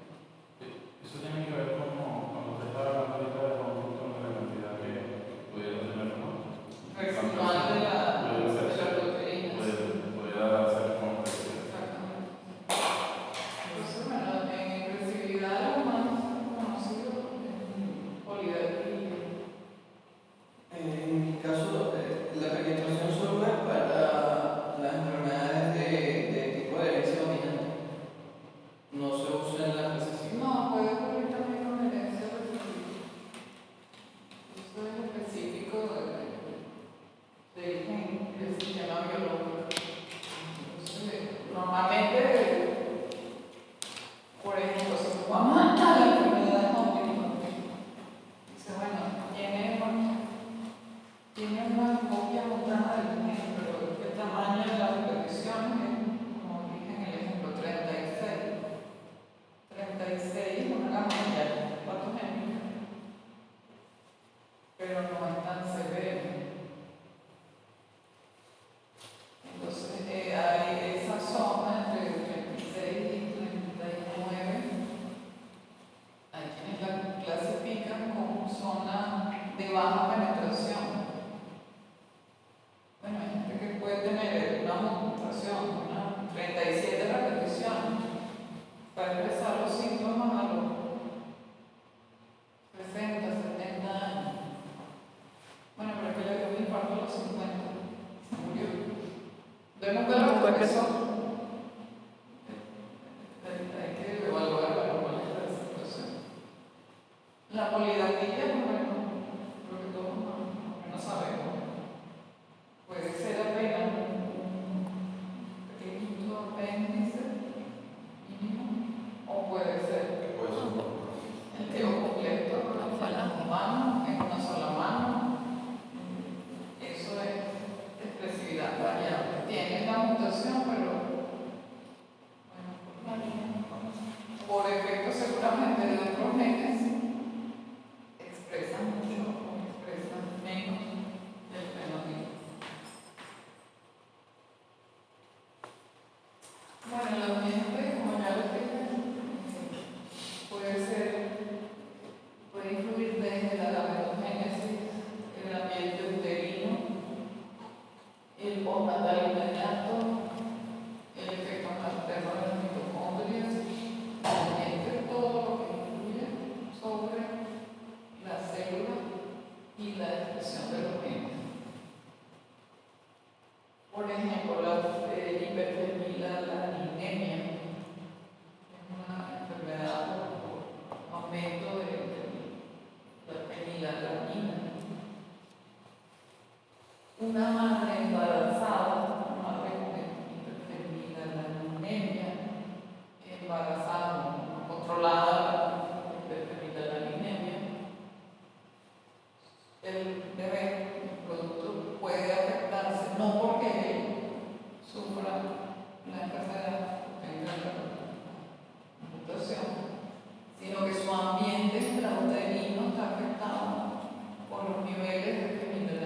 Eso tiene que ver con cuando usted estaba hablando ahorita de conjunto de la cantidad que pudiera tener, ¿no? Residual de la proteína. Pudiera ser como expresividad. Exactamente. Entonces, bueno, en expresividad lo más conocido es polidaquilina. En mi caso, la penetración solo es para las enfermedades de tipo de herencia dominante. No se usa en la recesión. No, puede ocurrir también con herencia recesiva. Eso es específico del gen, del sistema biológico. Entonces, normalmente, por ejemplo, si nos vamos a la enfermedad de Huntington, dice, bueno, tiene una copia montada del gen, pero el tamaño de la repetición es, como dije en el ejemplo, 36. 36 es una gama ya patogénica, pero no es tan severo. Entonces, hay esa zona entre 36 y 39, hay quienes la clasifican como zona de baja penetración. Bueno, hay gente que puede tener una mutación, una 37 repeticiones, para empezar los síntomas a los 60, 70 años. Bueno, pero que le dio un infarto a los 50, se murió. De nunca lo empezó. Hay que evaluar cuál es la situación. La polidactilia, bueno, creo que todos más o menos sabemos. Puede ser apenas un pequeñito apéndice mínimo, o puede ser el dedo completo, en una sola mano. Eso es expresividad variable. Tiene la mutación, pero bueno, por efecto seguramente de otros genes, expresan mucho o expresan menos del fenotipo. Bueno, el ambiente, como ya les dije, puede influir desde la gametogénesis, el ambiente uterino, el postnatal inmediato, el efecto materno de las mitocondrias, el ambiente, todo lo que influye sobre la célula y la expresión de los genes. Por ejemplo, la hiperfenilalanemia es una enfermedad por aumento de la fenilalanina. Una madre embarazada, una madre con hiperfenilalanemia, embarazada, no controlada la hiperfenilalanemia, el bebé, el producto, puede afectarse, no porque sufra la enfermedad, tenga la mutación, sino que su ambiente intrauterino está afectado por los niveles de fenilalanina.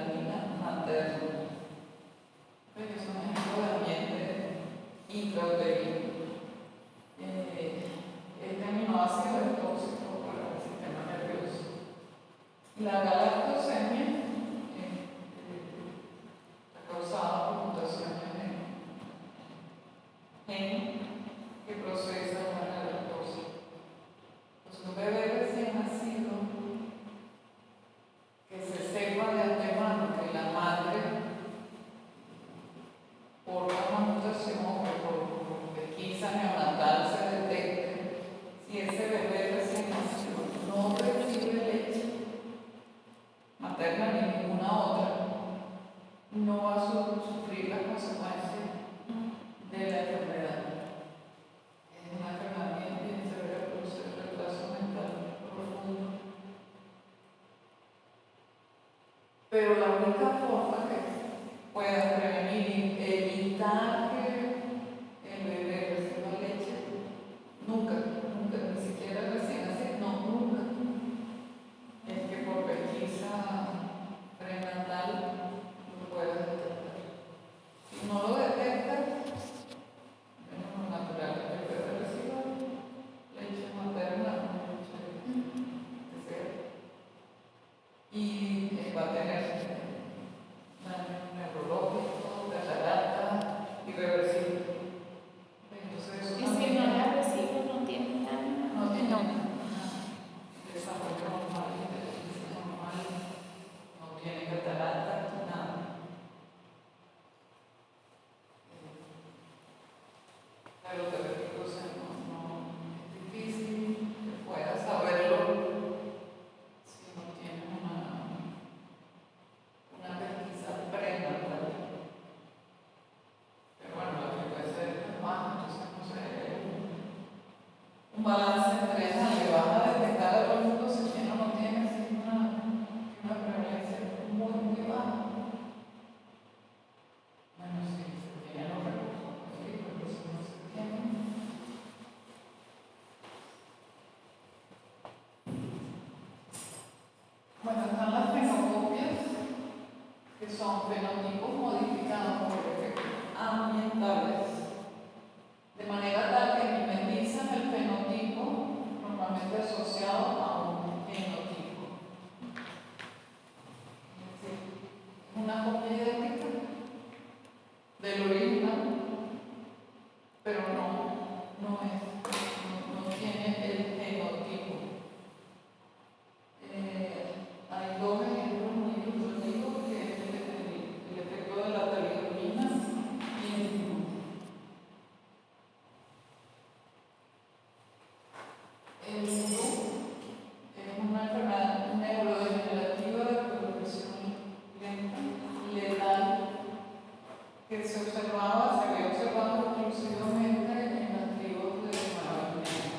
Pero la única forma que pueda prevenir y evitar que el bebé reciba leche, nunca, nunca, ni siquiera recién así, no, nunca, es que por pesquisa prenatal lo puedas detectar. Si no lo detectas, lo natural es que el bebé reciba leche materna, leche de ser, y va a tener daño neurológico, catarata, irreversible. Entonces, Y si no la recibe, no tiene daño. no tiene No. desarrollo normal, inteligencia normal, no tiene catarata, nada. Claro, te repito, o sea, es difícil que puedas saberlo si no tienes una pesquisa prenatal. Pero bueno, la frecuencia es baja, entonces no sé, un balance entre esa que vas a detectar a todo el mundo si tiene o no tiene, si es una prevalencia muy, muy baja. Bueno, si se tiene los recursos, sí, pero si no se tiene. Bueno, están las fenocopias, que son fenotipos modificados por efectos ambientales, de manera tal que mimetizan el fenotipo normalmente asociado a un genotipo. Es decir, una copia idéntica del original, pero no tiene el genotipo. Hay dos ejemplos muy ilustrativos, que es el efecto de la talidomida y el hindú. El hindú es una enfermedad neurodegenerativa de progresión lenta, letal, que se había observado exclusivamente en las tribus de Nueva Guinea.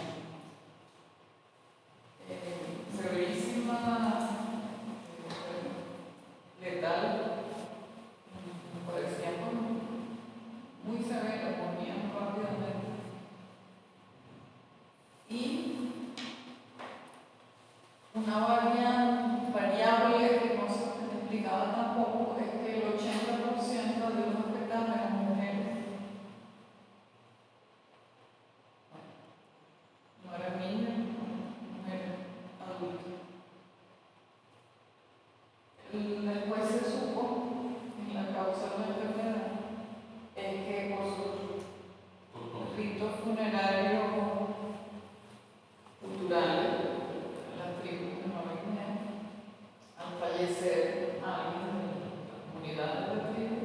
Severísima, letal, me parecía muy severa, morían rápidamente. Y una variable que no se explicaba tampoco es que el 80% de los afectados eran mujeres. No eran niñas, mujeres adultas. Después se supo, en la causa de la enfermedad, es que por sus ritos funerarios culturales, las tribus de Nueva Guinea, al fallecer alguien de la comunidad de la tribu,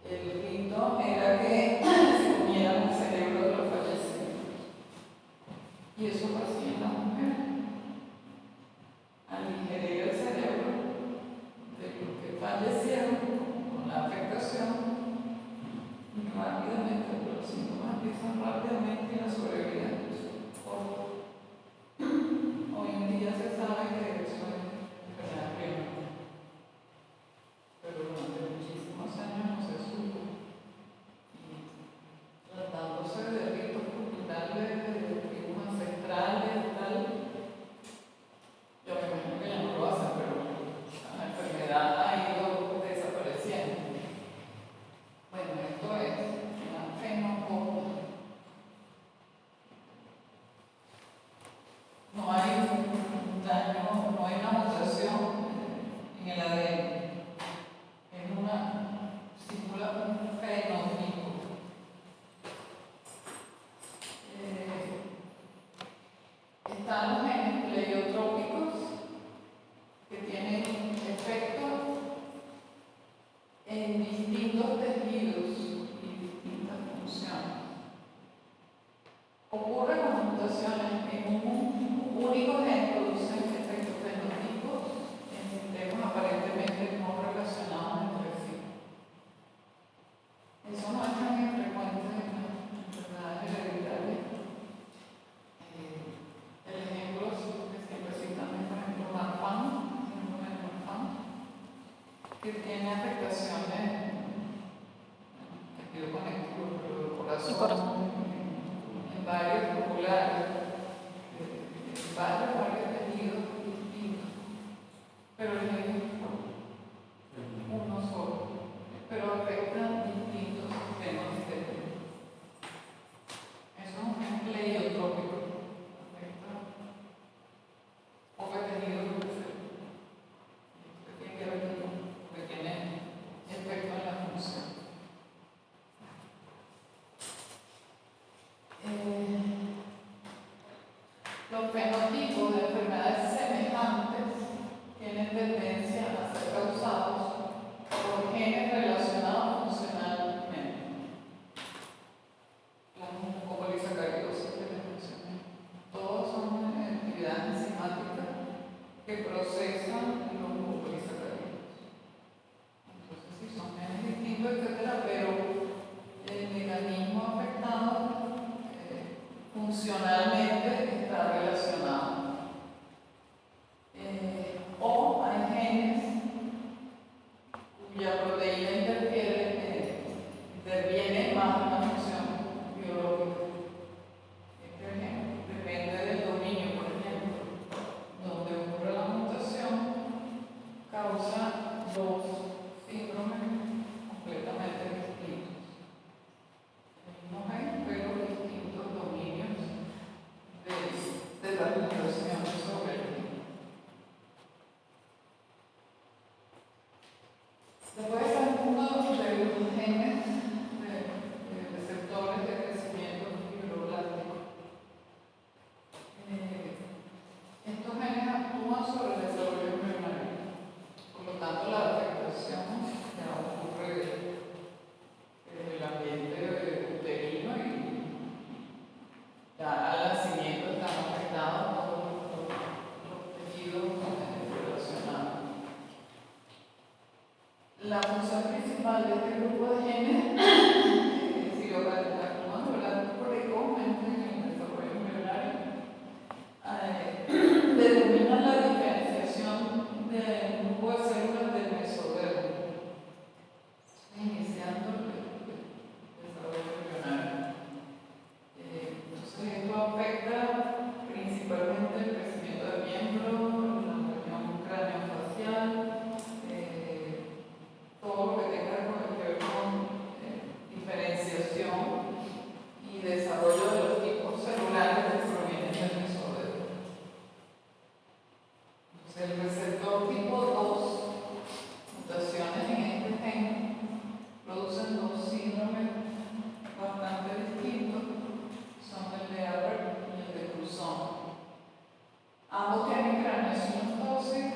el rito era que se comieran el cerebro de los fallecidos. Y eso lo hacían las mujeres. Al ingerir el cerebro de los que fallecieron, que tiene afectaciones en el tejido conectivo, pero el Y corazón, corazón. en varios oculares, en varios tejidos distintos, pero el gen uno solo, pero afecta distintos sistemas internos. Eso es un gen pleiotrópico, afecta pocos tejidos del cerebro. Tiene que ver con porque tiene efecto en la función. Los fenotipos de enfermedades semejantes tienen tendencia a ser causados por genes relacionados funcionalmente. Como polisacaridosis que les mencioné. Todos son actividades enzimáticas que procesan los polisacáridos. Entonces, sí, son genes distintos, etcétera, pero el mecanismo afectado funcionalmente está relacionado. O hay genes cuya proteína interviene más en la función biológica. Este ejemplo depende del dominio, por ejemplo, donde ocurre la mutación, causa dos síndromes completamente distintos. El mismo gen, pero distintos dominios de la mutación sobre el gen. Después está el mundo de los genes de receptores de crecimiento fibroblástico. Estos genes actúan sobre el desarrollo embrionario. Por lo tanto, la afectación ya ocurre en el ambiente uterino y ya al nacimiento están afectados todos los tejidos relacionados. La función principal de este grupo de genes, si lo actúan precozmente en el desarrollo embrionario, determinan la diferenciación del grupo de células del mesodermo, iniciando el desarrollo embrionario. Entonces, esto afecta principalmente el crecimiento del miembro, la región craneofacial, todo lo que tenga que ver con diferenciación y desarrollo de los tipos celulares que provienen del mesodermo. Entonces, el receptor tipo 2, mutaciones en este gen, producen dos síndromes bastante distintos, son el de Albert y el de Cruzón. Ambos tienen craneosintosis.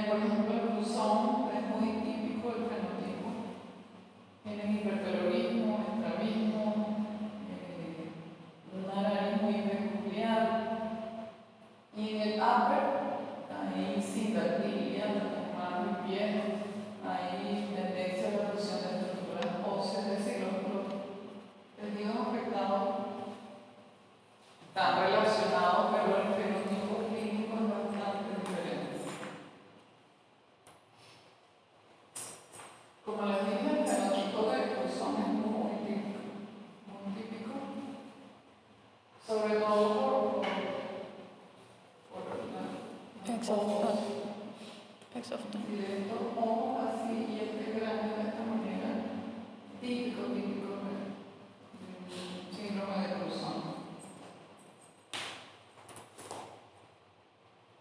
Por ejemplo, el Cruzón es muy típico el fenotipo. Tienen hipertelorismo, estrabismo, una nariz muy peculiar. Y en el upper hay sindactilia, manos y pies, hay tendencia a la fusión de estructuras óseas, es decir, los tejidos afectados están relacionados, pero el fenotipo clínico es bastante diferente. Como les dije, el fenotipo de Cruzón es muy típico, sobre todo por Exófito. y de estos ojos así y este cráneo de esta manera, típico del síndrome de Cruzón.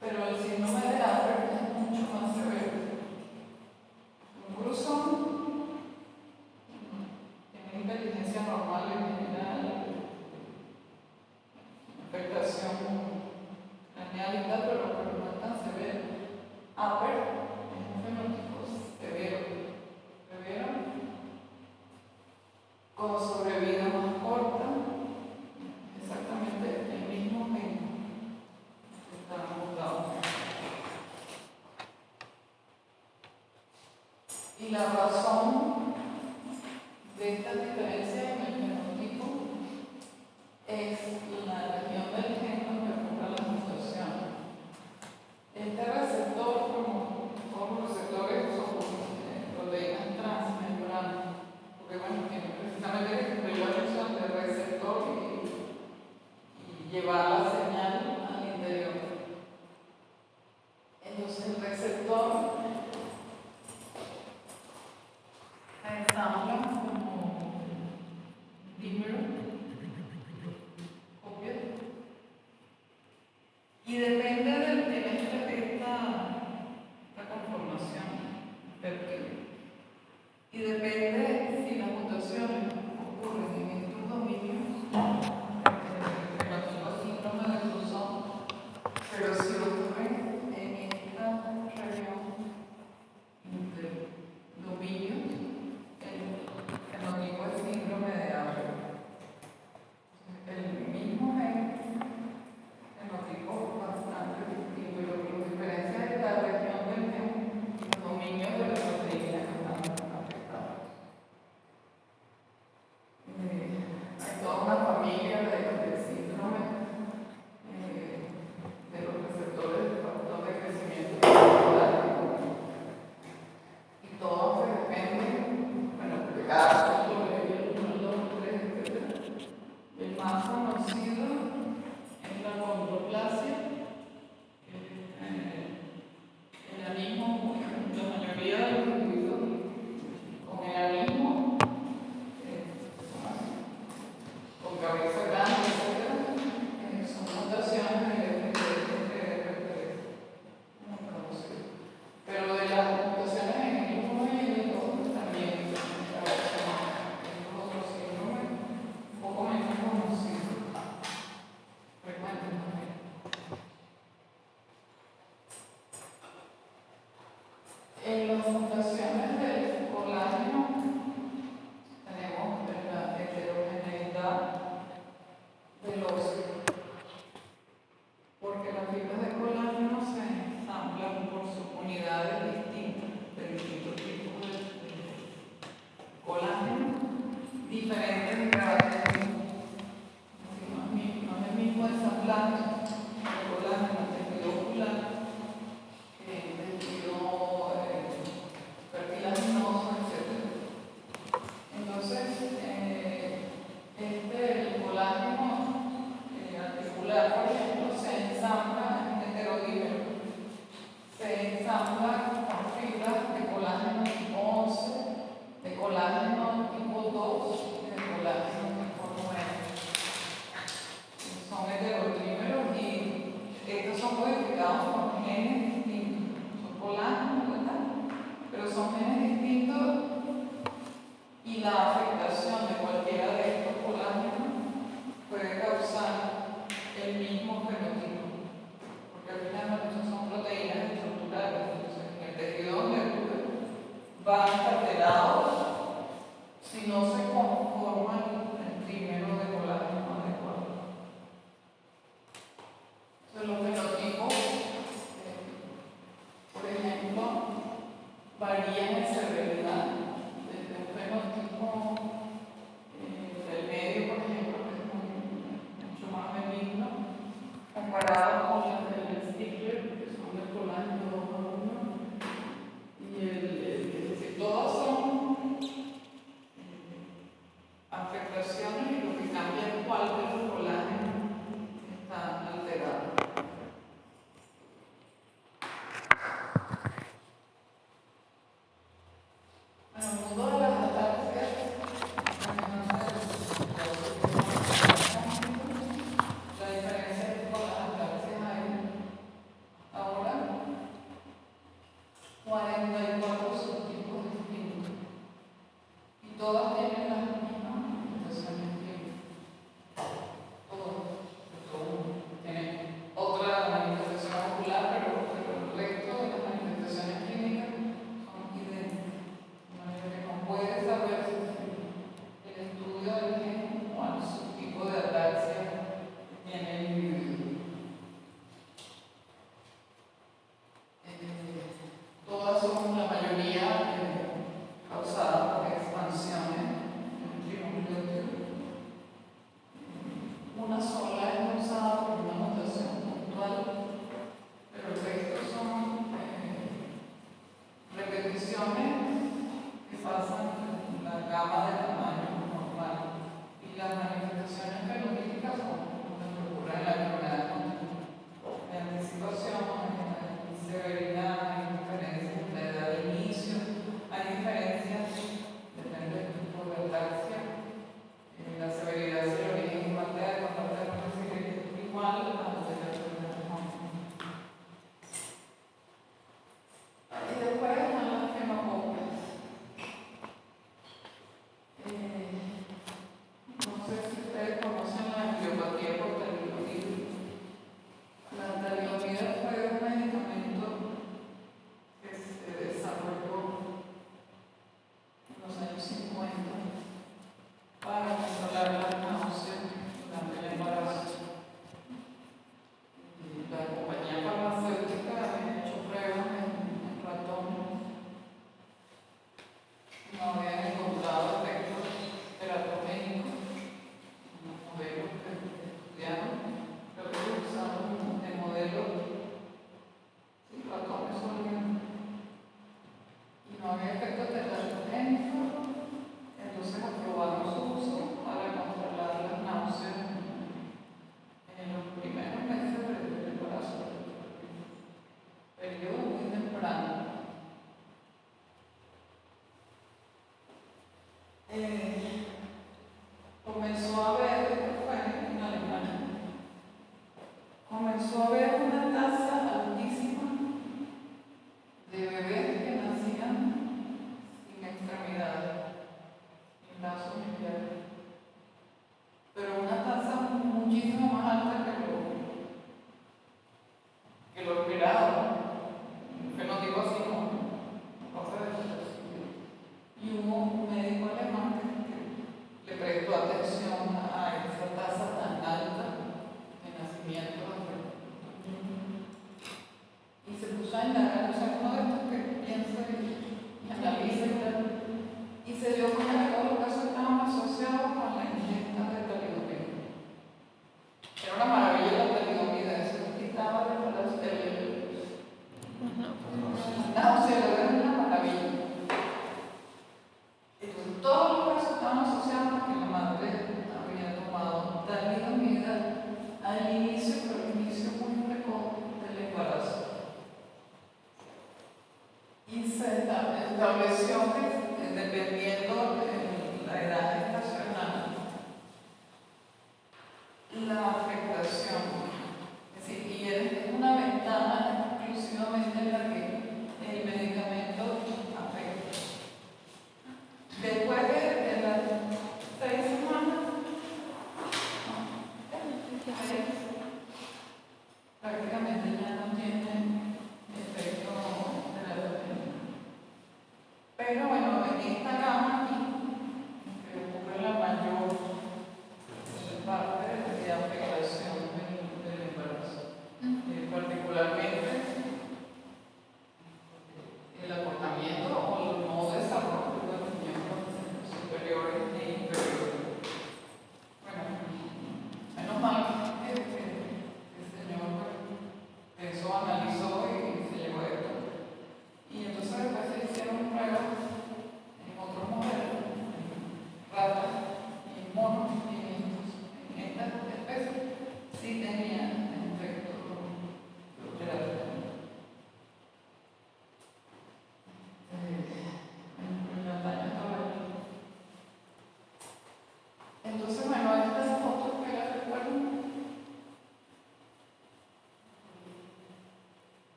Pero el síndrome de Albert es mucho más severo. Un Cruzón tiene inteligencia normal en general, afectación craneal y tal, pero no es tan severo. Albert es un fenotipo severo, con sobrevida más corta, exactamente el mismo gen que está mutado. Y la razón de esta diferencia en el fenotipo es la región del gen donde ocurre la mutación. Y depende del trimestre de esta conformación péptida. Y depende si las mutaciones ocurren en estos dominios, el síndrome de Cruzón, pero si ocurren en esta región de dominios, el fenotipo es síndrome de África. El mismo fenotipo bastante distinto, y lo que nos diferencia es la región del gen y los dominios de la proteína que están afectados. Hay toda una familia de síndromes de los receptores del factor de crecimiento celular, y todos dependen, bueno, de cada factor, el 1, el 2, el 3, etc. El más conocido es la condroplasia, el anismo, la mayoría de los individuos con el anismo, con cabeza grande, etc., son mutaciones en el FTP, muy conocido. Pero de las mutaciones en el mismo género también estos otros síndromes un poco menos conocidos, frecuentes también. En las mutaciones del colágeno tenemos la heterogeneidad del óseo, porque las fibras de colágeno se ensamblan por subunidades distintas de distintos tipos de colágeno, diferentes en cada tejido. No es el mismo ensamblaje de colágeno en tejido ocular que en tejido cartilaginoso, etc. Entonces, el colágeno articular, por ejemplo, se ensambla en heterodímero. Se ensambla con fibras de colágeno tipo 11, de colágeno tipo 2 y de colágeno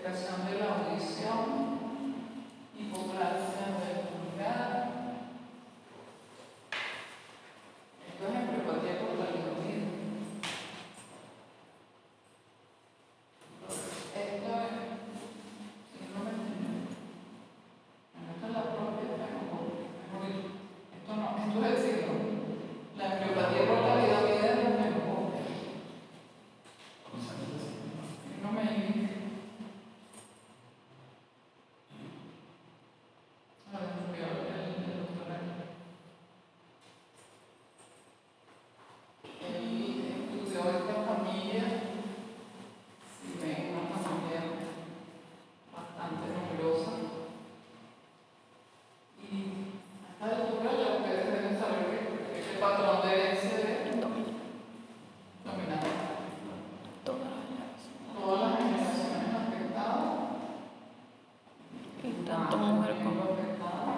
afectación de la audición, hipoplasia del pulgar. Esto es embriopatía por talidomida. Esto es síndrome de esto es la propia fenocopia. Esto no, esto es el signo. La embriopatía por talidomida es la fenocopia. No me indica. A ver, voy a ver el doctorado. Él estudió esta familia. Si ven, una familia bastante numerosa. Y a esta altura ya ustedes deben saber que este patrón de herencia es dominante. Todas las generaciones afectadas. Y tanto mujer como afectada.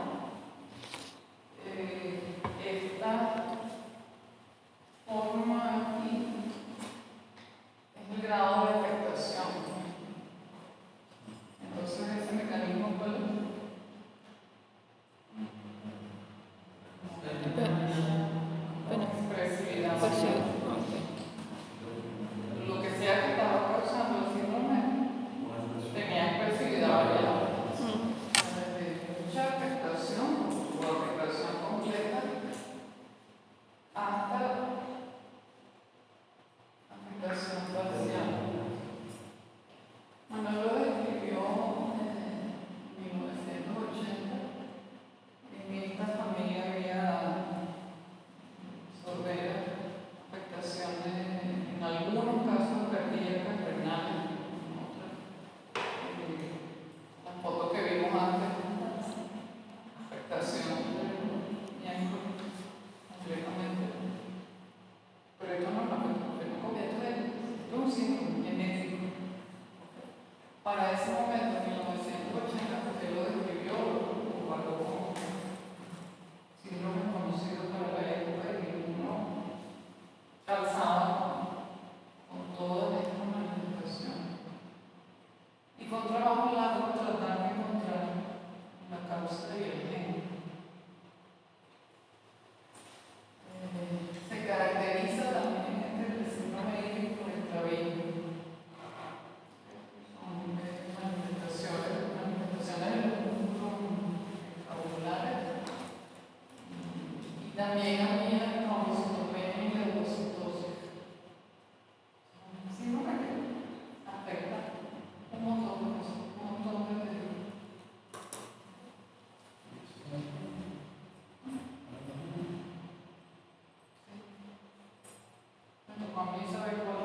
Esta forma aquí es el grado de afectación. Entonces, ese mecanismo, ¿cuál es? Expresividad. pues sí, Lo que sea que estaba causando el síndrome tenía expresividad variable. Desde mucha afectación o afectación completa hasta afectación parcial. Manuel lo describió en 1980. En esta familia había sordera, afectación en algunos casos cardíacas, renales, en otras. La foto que vimos antes, afectación del miembro completamente. Pero esto no es la fenocopia, esto es un síndrome genético. Para ese momento, en 1980, porque lo describió, lo comparó con síndromes conocidos para la época y uno calzaba con todas estas manifestaciones. Y con trabajo largo tratar de encontrar la causa y el gen. Se caracteriza también el síndrome hídrico extravírico. Son manifestaciones de los músculos auriculares. Y también había trombocitopenia y leucocitosis. Síndrome que afecta un montón de cosas, un montón de me tocó a mí saber cuál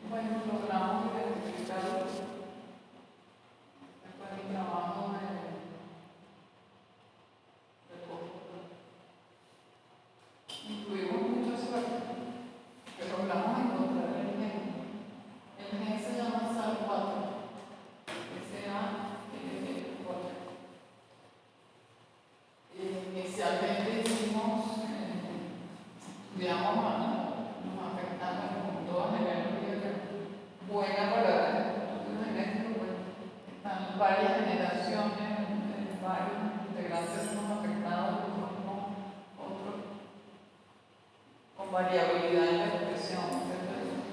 bueno, logramos identificarlo. Este fue mi trabajo de postdoctorado. Tuvimos mucha suerte, que logramos encontrar el gen. El gen se llama SAL4, SAL4. Inicialmente estudiamos nos afectamos con todas genealogías buena para el estudio genético, pues están varias generaciones, varios integrantes son afectados, otros no, otros con variabilidad en la expresión, etc.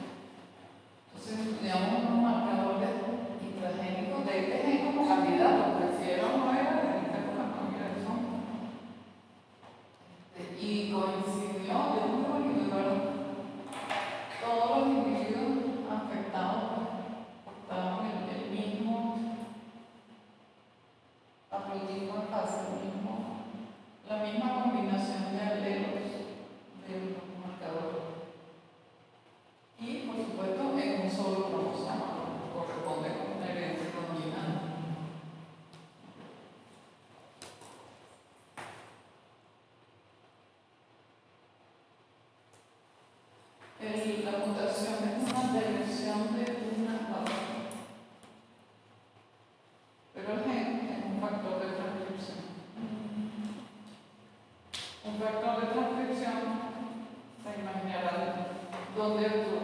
Entonces estudiamos unos marcadores intragénicos de este gen como candidato, porque si era o no era, en esta época no mira el son. Y coincidió, yo muy bonito, pero todos los individuos afectados portaban el mismo haplotipo en fase, la misma combinación de alelos de los marcadores. Y por supuesto en un solo cromosoma, corresponde con una herencia dominante. La mutación es una depresión de una base, pero el gen es un factor de transcripción. Un factor de transcripción se imaginará donde tú